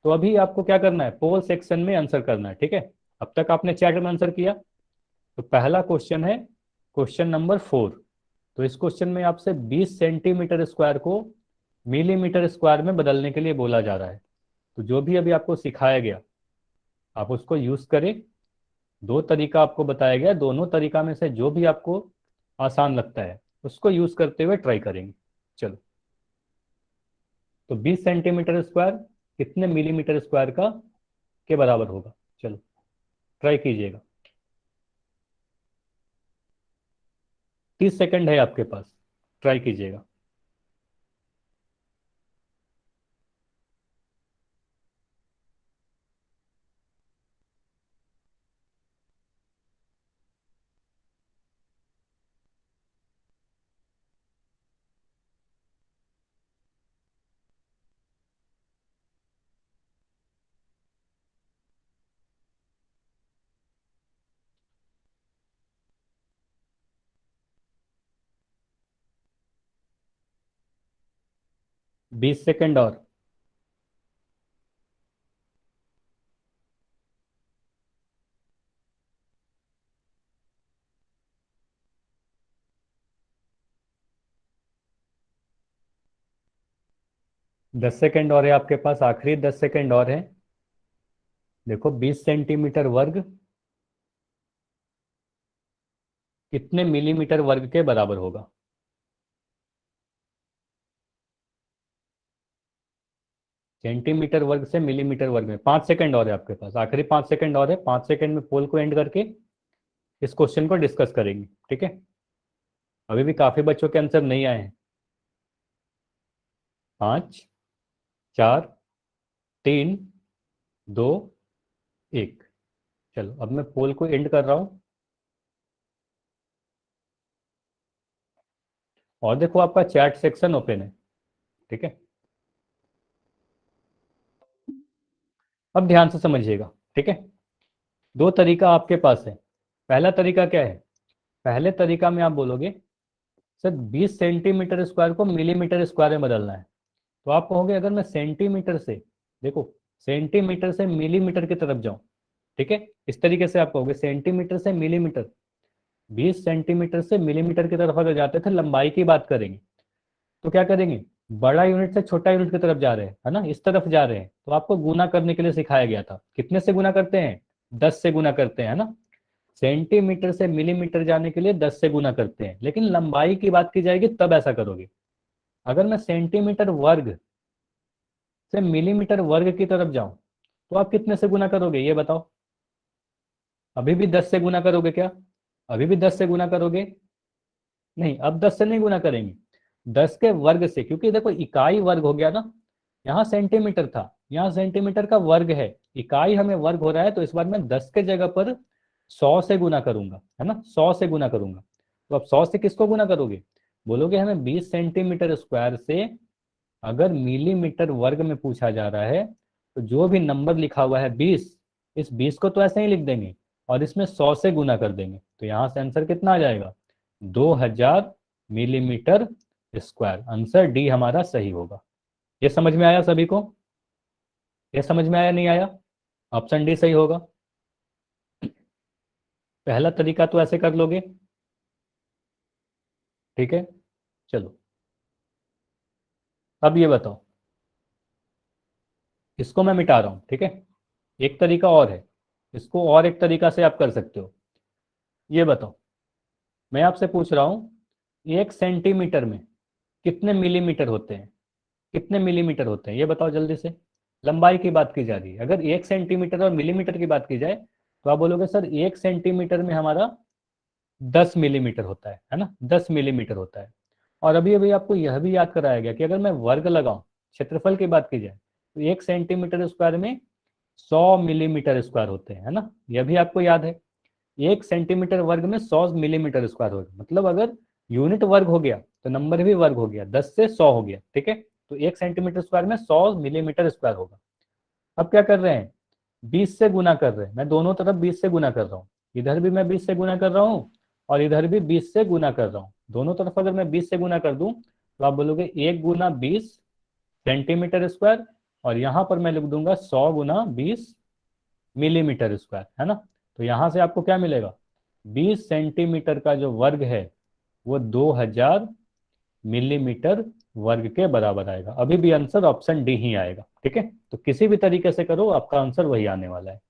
A: तो अभी आपको क्या करना है, पोल सेक्शन में आंसर करना है। ठीक है, अब तक आपने चैट में आंसर किया। तो पहला क्वेश्चन है क्वेश्चन नंबर 4। तो इस क्वेश्चन में आपसे 20 सेंटीमीटर स्क्वायर को मिलीमीटर स्क्वायर में बदलने के लिए बोला जा रहा है। तो जो भी अभी आपको सिखाया गया आप उसको यूज करें। दो तरीका आपको बताया गया, दोनों तरीका में से जो भी आपको आसान लगता है उसको यूज करते हुए ट्राई करेंगे। चलो, तो 20 सेंटीमीटर स्क्वायर कितने मिलीमीटर स्क्वायर का के बराबर होगा? चलो ट्राई कीजिएगा। 30 सेकंड है आपके पास, ट्राई कीजिएगा। बीस सेकंड और। 10 सेकंड और है आपके पास, आखिरी 10 सेकंड और है। देखो 20 सेंटीमीटर वर्ग कितने मिलीमीटर वर्ग के बराबर होगा? सेंटीमीटर वर्ग से मिलीमीटर वर्ग में 5 सेकंड और है आपके पास, आखिरी 5 सेकंड और है। 5 सेकंड में पोल को एंड करके इस क्वेश्चन को डिस्कस करेंगे, ठीक है? अभी भी काफी बच्चों के आंसर नहीं आए हैं। 5, 4, 3, 2, 1। चलो अब मैं पोल को एंड कर रहा हूं। और देखो आपका चैट सेक्शन ओपन है, ठीक है? अब ध्यान से समझिएगा, ठीक है? दो तरीका आपके पास है। पहला तरीका क्या है? पहले तरीका में आप बोलोगे सर 20 सेंटीमीटर स्क्वायर को मिलीमीटर स्क्वायर में बदलना है। तो आप कहोगे अगर मैं सेंटीमीटर से, देखो सेंटीमीटर से मिलीमीटर की तरफ जाऊं, ठीक है, इस तरीके से आप कहोगे सेंटीमीटर से मिलीमीटर। 20 सेंटीमीटर से मिलीमीटर की तरफ अगर जाते थे, लंबाई की बात करेंगे, तो क्या करेंगे? बड़ा यूनिट से छोटा यूनिट की तरफ जा रहे हैं, है ना, इस तरफ जा रहे हैं, तो आपको गुना करने के लिए सिखाया गया था। कितने से गुना करते हैं? 10 से गुना करते हैं, है ना। सेंटीमीटर से मिलीमीटर जाने के लिए 10 से गुना करते हैं, लेकिन लंबाई की बात की जाएगी तब ऐसा करोगे। अगर मैं सेंटीमीटर वर्ग से मिलीमीटर वर्ग की तरफ जाऊं तो आप कितने से गुना करोगे ये बताओ? अभी भी 10 से गुना करोगे क्या? अभी भी 10 से गुना करोगे? नहीं, अब 10 से नहीं गुना करेंगे, 10 के वर्ग से, क्योंकि देखो इकाई वर्ग हो गया ना। यहाँ सेंटीमीटर था, यहाँ सेंटीमीटर का वर्ग है, इकाई हमें वर्ग हो रहा है, तो इस बार मैं 10 के जगह पर 100 से गुना करूंगा, है ना, 100 से गुना करूंगा। तो अब 100 से किसको गुना करोगे? बोलोगे हमें 20 सेंटीमीटर स्क्वायर से अगर मिलीमीटर वर्ग में पूछा जा रहा है, तो जो भी नंबर लिखा हुआ है 20, इस 20 को तो ऐसे ही लिख देंगे और इसमें 100 से गुना कर देंगे, तो यहाँ से आंसर कितना आ जाएगा? 2000 मिलीमीटर स्क्वायर। आंसर डी हमारा सही होगा। ये समझ में आया सभी को? ये समझ में आया, नहीं आया? ऑप्शन डी सही होगा। पहला तरीका तो ऐसे कर लोगे, ठीक है? चलो अब ये बताओ, इसको मैं मिटा रहा हूं, ठीक है? एक तरीका और है, इसको और एक तरीका से आप कर सकते हो। ये बताओ, मैं आपसे पूछ रहा हूं 1 सेंटीमीटर में कितने मिलीमीटर होते हैं? कितने मिलीमीटर होते हैं ये बताओ जल्दी से। लंबाई की बात की जा रही है। अगर 1 सेंटीमीटर और मिलीमीटर की बात की जाए तो आप बोलोगे सर 1 सेंटीमीटर में हमारा 10 मिलीमीटर होता है ना, 10 मिलीमीटर होता है। और अभी अभी आपको यह भी याद कराया गया कि अगर मैं वर्ग लगाऊं, क्षेत्रफल की बात की जाए, तो 1 सेंटीमीटर स्क्वायर में 100 मिलीमीटर स्क्वायर होते हैं, है ना, यह भी आपको याद है। 1 सेंटीमीटर वर्ग में 100 मिलीमीटर स्क्वायर होगा, मतलब अगर यूनिट वर्ग हो गया तो नंबर भी वर्ग हो गया, 10 से 100 हो गया, ठीक है। तो 1 सेंटीमीटर स्क्वायर में 100 मिलीमीटर स्क्वायर होगा। अब क्या कर रहे हैं? 20 से गुना कर रहे हैं, मैं दोनों तरफ 20 से गुना कर रहा हूँ। इधर भी मैं 20 से गुना कर रहा हूँ और इधर भी 20 से गुना कर रहा हूँ। दोनों तरफ अगर मैं 20 से गुना कर दूं तो आप बोलोगे 1 गुना 20 सेंटीमीटर स्क्वायर, और यहाँ पर मैं लिख दूंगा 100 गुना 20 मिलीमीटर स्क्वायर, है ना। तो यहाँ से आपको क्या मिलेगा? 20 सेंटीमीटर का जो वर्ग है वो 2000 मिलीमीटर वर्ग के बराबर आएगा। अभी भी आंसर ऑप्शन डी ही आएगा। ठीक है, तो किसी भी तरीके से करो आपका आंसर वही आने वाला है।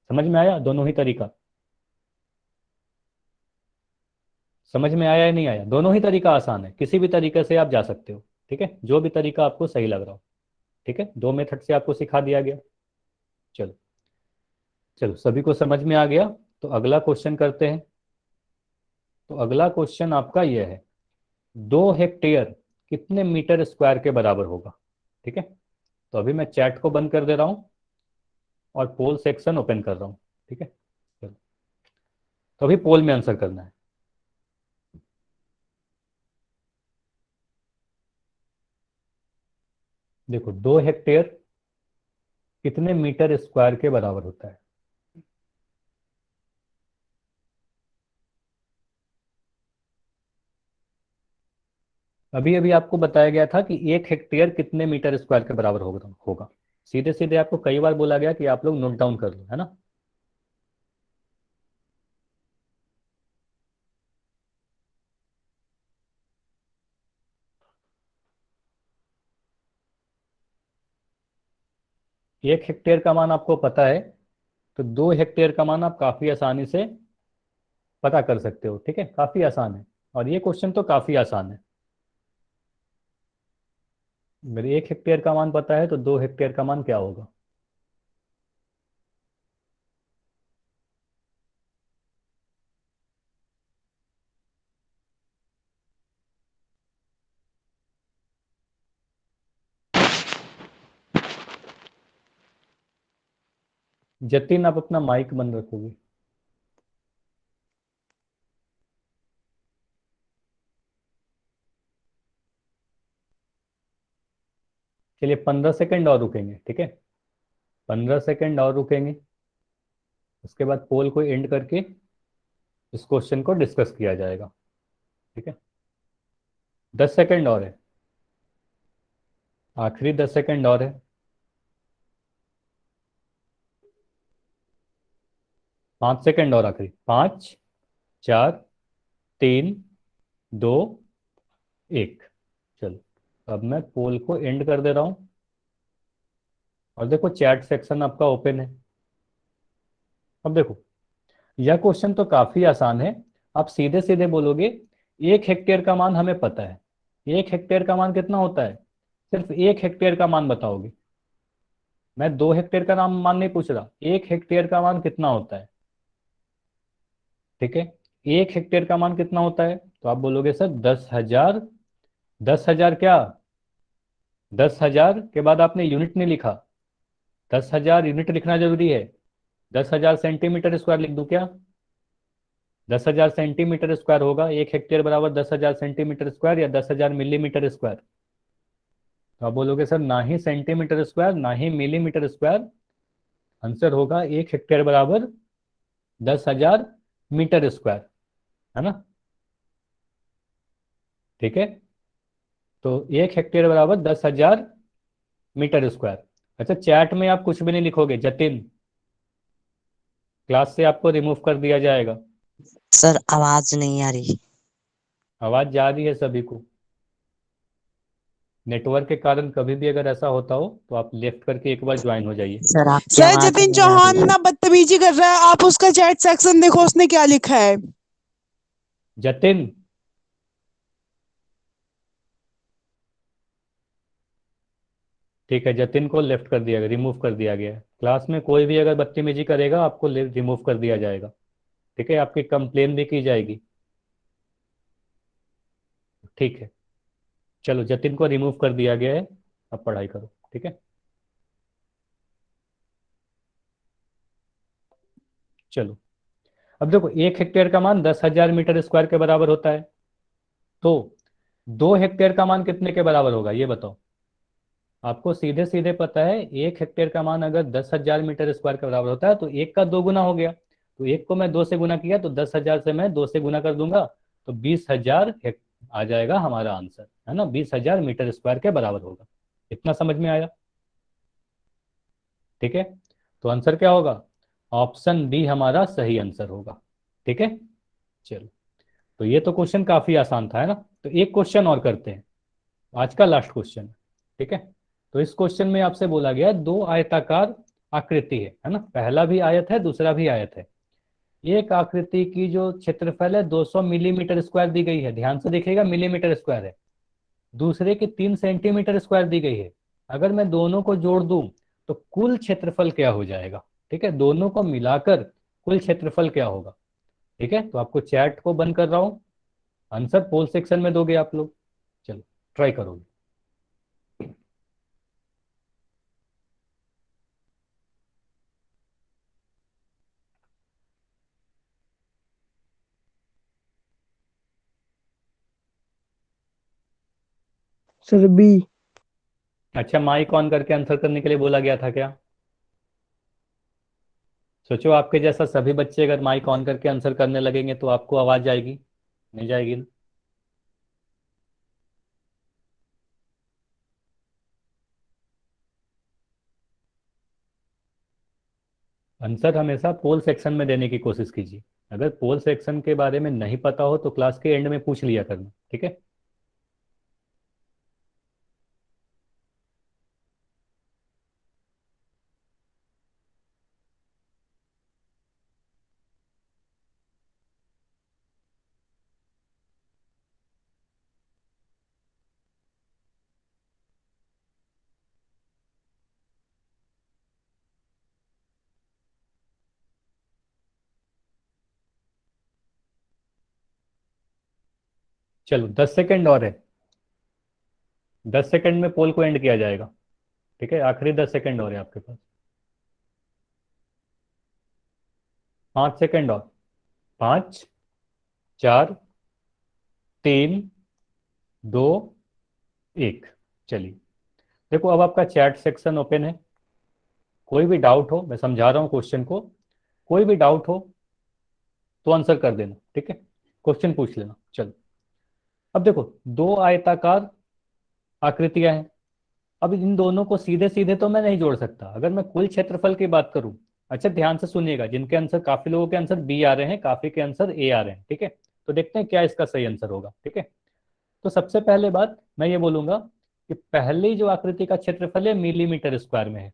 A: समझ में आया दोनों ही तरीका? समझ में आया या नहीं आया? दोनों ही तरीका आसान है, किसी भी तरीके से आप जा सकते हो। ठीक है, जो भी तरीका आपको सही लग रहा हो। ठीक है, दो मेथड से आपको सिखा दिया गया। चलो चलो, सभी को समझ में आ गया? तो अगला क्वेश्चन करते हैं। तो अगला क्वेश्चन आपका यह है, 2 हेक्टेयर कितने मीटर स्क्वायर के बराबर होगा? ठीक है, तो अभी मैं चैट को बंद कर दे रहा हूं और पोल सेक्शन ओपन कर रहा हूं। ठीक है, चलो, तो अभी पोल में आंसर करना है। देखो, 2 हेक्टेयर कितने मीटर स्क्वायर के बराबर होता है? अभी अभी आपको बताया गया था कि 1 हेक्टेयर कितने मीटर स्क्वायर के बराबर होगा। सीधे सीधे आपको कई बार बोला गया कि आप लोग नोट डाउन कर लो, है ना। 1 हेक्टेयर का मान आपको पता है, तो 2 हेक्टेयर का मान आप काफी आसानी से पता कर सकते हो। ठीक है, काफी आसान है, और ये क्वेश्चन तो काफी आसान है। अगर 1 हेक्टेयर का मान पता है तो 2 हेक्टेयर का मान क्या होगा? जतिन, आप अपना माइक बंद रखोगे? चलिए 15 सेकंड और रुकेंगे। ठीक है, 15 सेकंड और रुकेंगे, उसके बाद पोल को एंड करके इस क्वेश्चन को डिस्कस किया जाएगा। ठीक है, 10 सेकंड और है, आखिरी 10 सेकंड और है। 5 सेकंड और, आखिरी 5, 4, 3, 2, 1। चलो, अब मैं पोल को एंड कर दे रहा हूं, और देखो चैट सेक्शन आपका ओपन है। अब देखो, यह क्वेश्चन तो काफी आसान है। आप सीधे सीधे बोलोगे 1 हेक्टेयर का मान हमें पता है। 1 हेक्टेयर का मान कितना होता है? सिर्फ 1 हेक्टेयर का मान बताओगे। मैं 2 हेक्टेयर का नाम मान नहीं पूछ रहा, 1 हेक्टेयर का मान कितना होता है। ठीक है, 1 हेक्टेयर का मान कितना होता है? तो आप बोलोगे सर 10,000। 10,000 क्या? 10,000 के बाद आपने यूनिट नहीं लिखा। 10,000 यूनिट लिखना जरूरी है। 10,000 सेंटीमीटर स्क्वायर लिख दूं क्या? 10,000 सेंटीमीटर स्क्वायर होगा 1 हेक्टेयर बराबर 10,000 सेंटीमीटर स्क्वायर या 10,000 मिलीमीटर स्क्वायर। तो आप बोलोगे सर ना ही सेंटीमीटर स्क्वायर ना ही मिलीमीटर स्क्वायर, आंसर होगा 1 हेक्टेयर बराबर 10,000 मीटर स्क्वायर, है ना। ठीक है, तो 1 हेक्टेयर बराबर 10,000 मीटर स्क्वायर। अच्छा, चैट में आप कुछ भी नहीं लिखोगे जतिन, क्लास से आपको रिमूव कर दिया जाएगा।
C: सर आवाज नहीं आ रही।
A: आवाज जा रही है सभी को। नेटवर्क के कारण कभी भी अगर ऐसा होता हो तो आप लेफ्ट करके एक बार ज्वाइन हो जाइए।
C: सर आपकी
D: सर
C: आवाज
D: जतिन
C: नहीं आ
D: चौहान
C: रही।
D: ना बदतमीजी कर रहा है, आप उसका चैट सेक्शन देखो उसने क्या लिखा है।
A: जतिन, ठीक है, जतिन को लेफ्ट कर दिया गया, रिमूव कर दिया गया है। क्लास में कोई भी अगर बदतमीजी करेगा आपको रिमूव कर दिया जाएगा। ठीक है, आपकी कंप्लेन भी की जाएगी। ठीक है, चलो जतिन को रिमूव कर दिया गया है, अब पढ़ाई करो। ठीक है, चलो, अब देखो 1 हेक्टेयर का मान 10,000 मीटर स्क्वायर के बराबर होता है, तो 2 हेक्टेयर का मान कितने के बराबर होगा ये बताओ। आपको सीधे सीधे पता है 1 हेक्टेयर का मान अगर 10,000 मीटर स्क्वायर के बराबर होता है तो 1 का 2 गुना हो गया। तो 1 को मैं 2 से गुना किया तो 10,000 से मैं 2 से गुना कर दूंगा, तो 20,000 आ जाएगा हमारा आंसर, है ना। 20,000 मीटर स्क्वायर के बराबर होगा। इतना समझ में आया? ठीक है, तो आंसर क्या होगा? ऑप्शन बी हमारा सही आंसर होगा। ठीक है, चलो, तो ये तो क्वेश्चन काफी आसान था, है ना। तो एक क्वेश्चन और करते हैं। आज का लास्ट क्वेश्चन, ठीक है। तो इस क्वेश्चन में आपसे बोला गया दो आयताकार आकृति है ना, पहला भी आयत है दूसरा भी आयत है। एक आकृति की जो क्षेत्रफल है 200 मिलीमीटर स्क्वायर दी गई है, ध्यान से देखिएगा मिलीमीटर स्क्वायर है। दूसरे की 3 सेंटीमीटर स्क्वायर दी गई है। अगर मैं दोनों को जोड़ दूं तो कुल क्षेत्रफल क्या हो जाएगा, ठीक है, दोनों को मिलाकर कुल क्षेत्रफल क्या होगा। ठीक है, तो आपको चैट को बंद कर रहा हूं, आंसर पोल सेक्शन में दोगे आप लोग। चलो ट्राई करोगे।
D: Sir B.
A: अच्छा, माइक ऑन करके आंसर करने के लिए बोला गया था क्या? सोचो आपके जैसा सभी बच्चे अगर माइक ऑन करके आंसर करने लगेंगे तो आपको आवाज जाएगी, नहीं जाएगी ना? आंसर हमेशा पोल सेक्शन में देने की कोशिश कीजिए। अगर पोल सेक्शन के बारे में नहीं पता हो तो क्लास के एंड में पूछ लिया करना, ठीक है। चलो 10 सेकंड और है, 10 सेकंड में पोल को एंड किया जाएगा, ठीक है। आखिरी 10 सेकंड और है आपके पास, 5 सेकंड और, 5, 4, 3, 2, 1। चलिए देखो, अब आपका चैट सेक्शन ओपन है। कोई भी डाउट हो, मैं समझा रहा हूँ क्वेश्चन को, कोई भी डाउट हो तो आंसर कर देना, ठीक है, क्वेश्चन पूछ लेना। चलो अब देखो, दो आयताकार आकृतियां हैं। अब इन दोनों को सीधे सीधे तो मैं नहीं जोड़ सकता। अगर मैं कुल क्षेत्रफल की बात करूं, अच्छा ध्यान से सुनिएगा, जिनके आंसर, काफी लोगों के आंसर बी आ रहे हैं, काफी के आंसर ए आ रहे हैं, ठीक है। तो देखते हैं क्या इसका सही आंसर होगा, ठीक है। तो सबसे पहले बात मैं ये बोलूंगा कि पहली जो आकृति का क्षेत्रफल है मिलीमीटर स्क्वायर में है,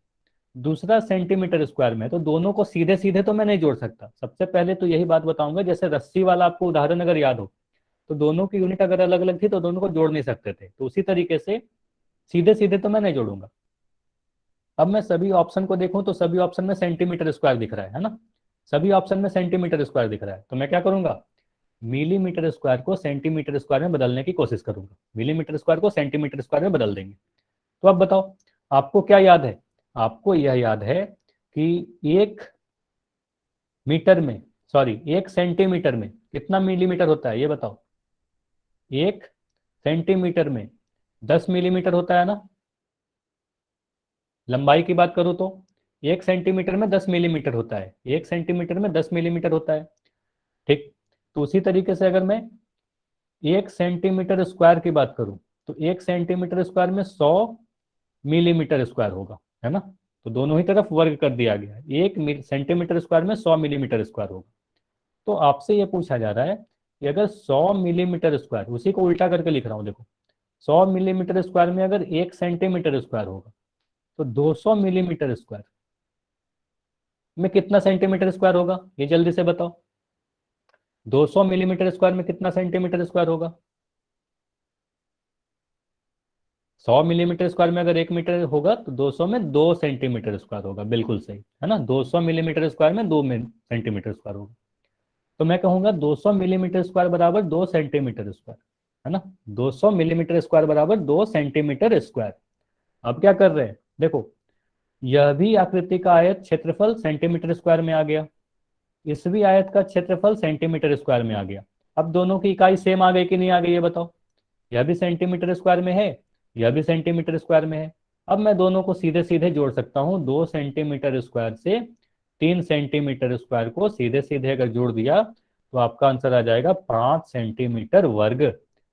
A: दूसरा सेंटीमीटर स्क्वायर में है, तो दोनों को सीधे सीधे तो मैं नहीं जोड़ सकता। सबसे पहले तो यही बात बताऊंगा, जैसे रस्सी वाला आपको उदाहरण अगर याद हो, तो दोनों की यूनिट अगर अलग अलग थी तो दोनों को जोड़ नहीं सकते थे, तो उसी तरीके से सीधे सीधे तो मैं नहीं जोड़ूंगा। अब मैं सभी ऑप्शन को देखूं तो सभी ऑप्शन में सेंटीमीटर स्क्वायर दिख रहा है ना, सभी ऑप्शन में सेंटीमीटर स्क्वायर दिख रहा है, तो मैं क्या करूंगा, मिलीमीटर स्क्वायर को सेंटीमीटर स्क्वायर में बदलने की कोशिश करूंगा। मिलीमीटर स्क्वायर को सेंटीमीटर स्क्वायर में बदल देंगे। तो अब बताओ, आपको क्या याद है? आपको यह याद है कि 1 में कितना मिलीमीटर होता है, ये बताओ। 1 सेंटीमीटर में 10 मिलीमीटर होता है ना। लंबाई की बात करूं तो 1 सेंटीमीटर में 10 मिलीमीटर होता है, 1 सेंटीमीटर में 10 मिलीमीटर होता है, ठीक। तो उसी तरीके से अगर मैं 1 सेंटीमीटर स्क्वायर की बात करूं तो 1 सेंटीमीटर स्क्वायर में 100 मिलीमीटर स्क्वायर होगा, है ना। तो दोनों ही तरफ वर्ग कर दिया गया, 1 सेंटीमीटर स्क्वायर में 100 मिलीमीटर स्क्वायर होगा। तो आपसे ये पूछा जा रहा है कि अगर 100 मिलीमीटर स्क्वायर, उसी को उल्टा करके लिख रहा हूं देखो, 100 मिलीमीटर स्क्वायर में अगर 1 सेंटीमीटर स्क्वायर होगा तो 200 मिलीमीटर स्क्वायर में कितना सेंटीमीटर स्क्वायर होगा, ये जल्दी से बताओ। 200 मिलीमीटर स्क्वायर में कितना सेंटीमीटर स्क्वायर होगा? 100 मिलीमीटर स्क्वायर में अगर 1 मीटर होगा तो 200 में 2 सेंटीमीटर स्क्वायर होगा, बिल्कुल सही है ना। 200 मिलीमीटर स्क्वायर में 2 सेंटीमीटर स्क्वायर होगा। तो मैं कहूंगा 200 मिलीमीटर स्क्वायर बराबर 2 सेंटीमीटर स्क्वायर, है ना। 200 मिलीमीटर स्क्वायर बराबर 2 सेंटीमीटर स्क्वायर। अब क्या कर रहे हैं, देखो, यह भी आकृति का आयत क्षेत्रफल सेंटीमीटर स्क्वायर में आ गया, इस भी आयत का क्षेत्रफल सेंटीमीटर स्क्वायर में आ गया। अब दोनों की इकाई सेम आ गई कि नहीं आ गई, ये बताओ। यह भी सेंटीमीटर स्क्वायर में है, यह भी सेंटीमीटर स्क्वायर में है। अब मैं दोनों को सीधे सीधे जोड़ सकता हूं, 2 सेंटीमीटर स्क्वायर से 3 सेंटीमीटर स्क्वायर को सीधे सीधे अगर जोड़ दिया तो आपका आंसर आ जाएगा 5 सेंटीमीटर वर्ग,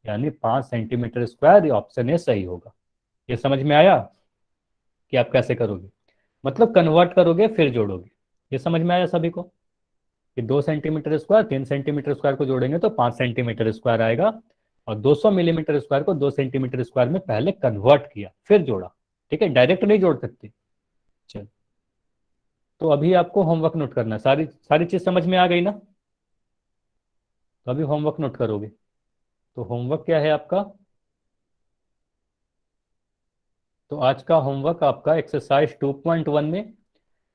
A: यानी 5 सेंटीमीटर स्क्वायर। ऑप्शन ए सही होगा। ये समझ में आया कि आप कैसे करोगे, मतलब कन्वर्ट करोगे फिर जोड़ोगे। ये समझ में आया सभी को कि 2 सेंटीमीटर स्क्वायर 3 सेंटीमीटर स्क्वायर को जोड़ेंगे तो 5 सेंटीमीटर स्क्वायर आएगा, और 200 मिलीमीटर स्क्वायर को 2 सेंटीमीटर स्क्वायर में पहले कन्वर्ट किया फिर जोड़ा। ठीक है, डायरेक्ट नहीं जोड़ सकते। चल, तो अभी आपको होमवर्क नोट करना है। सारी सारी चीज समझ में आ गई ना? तो अभी होमवर्क नोट करोगे। तो होमवर्क क्या है आपका? तो आज का होमवर्क आपका एक्सरसाइज 2.1 में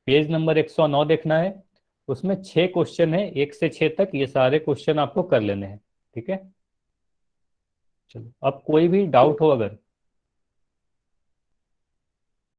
A: पेज नंबर 109 देखना है। उसमें 6 क्वेश्चन है, 1 से 6 तक। ये सारे क्वेश्चन आपको कर लेने हैं। ठीक है, चलो अब कोई भी डाउट हो अगर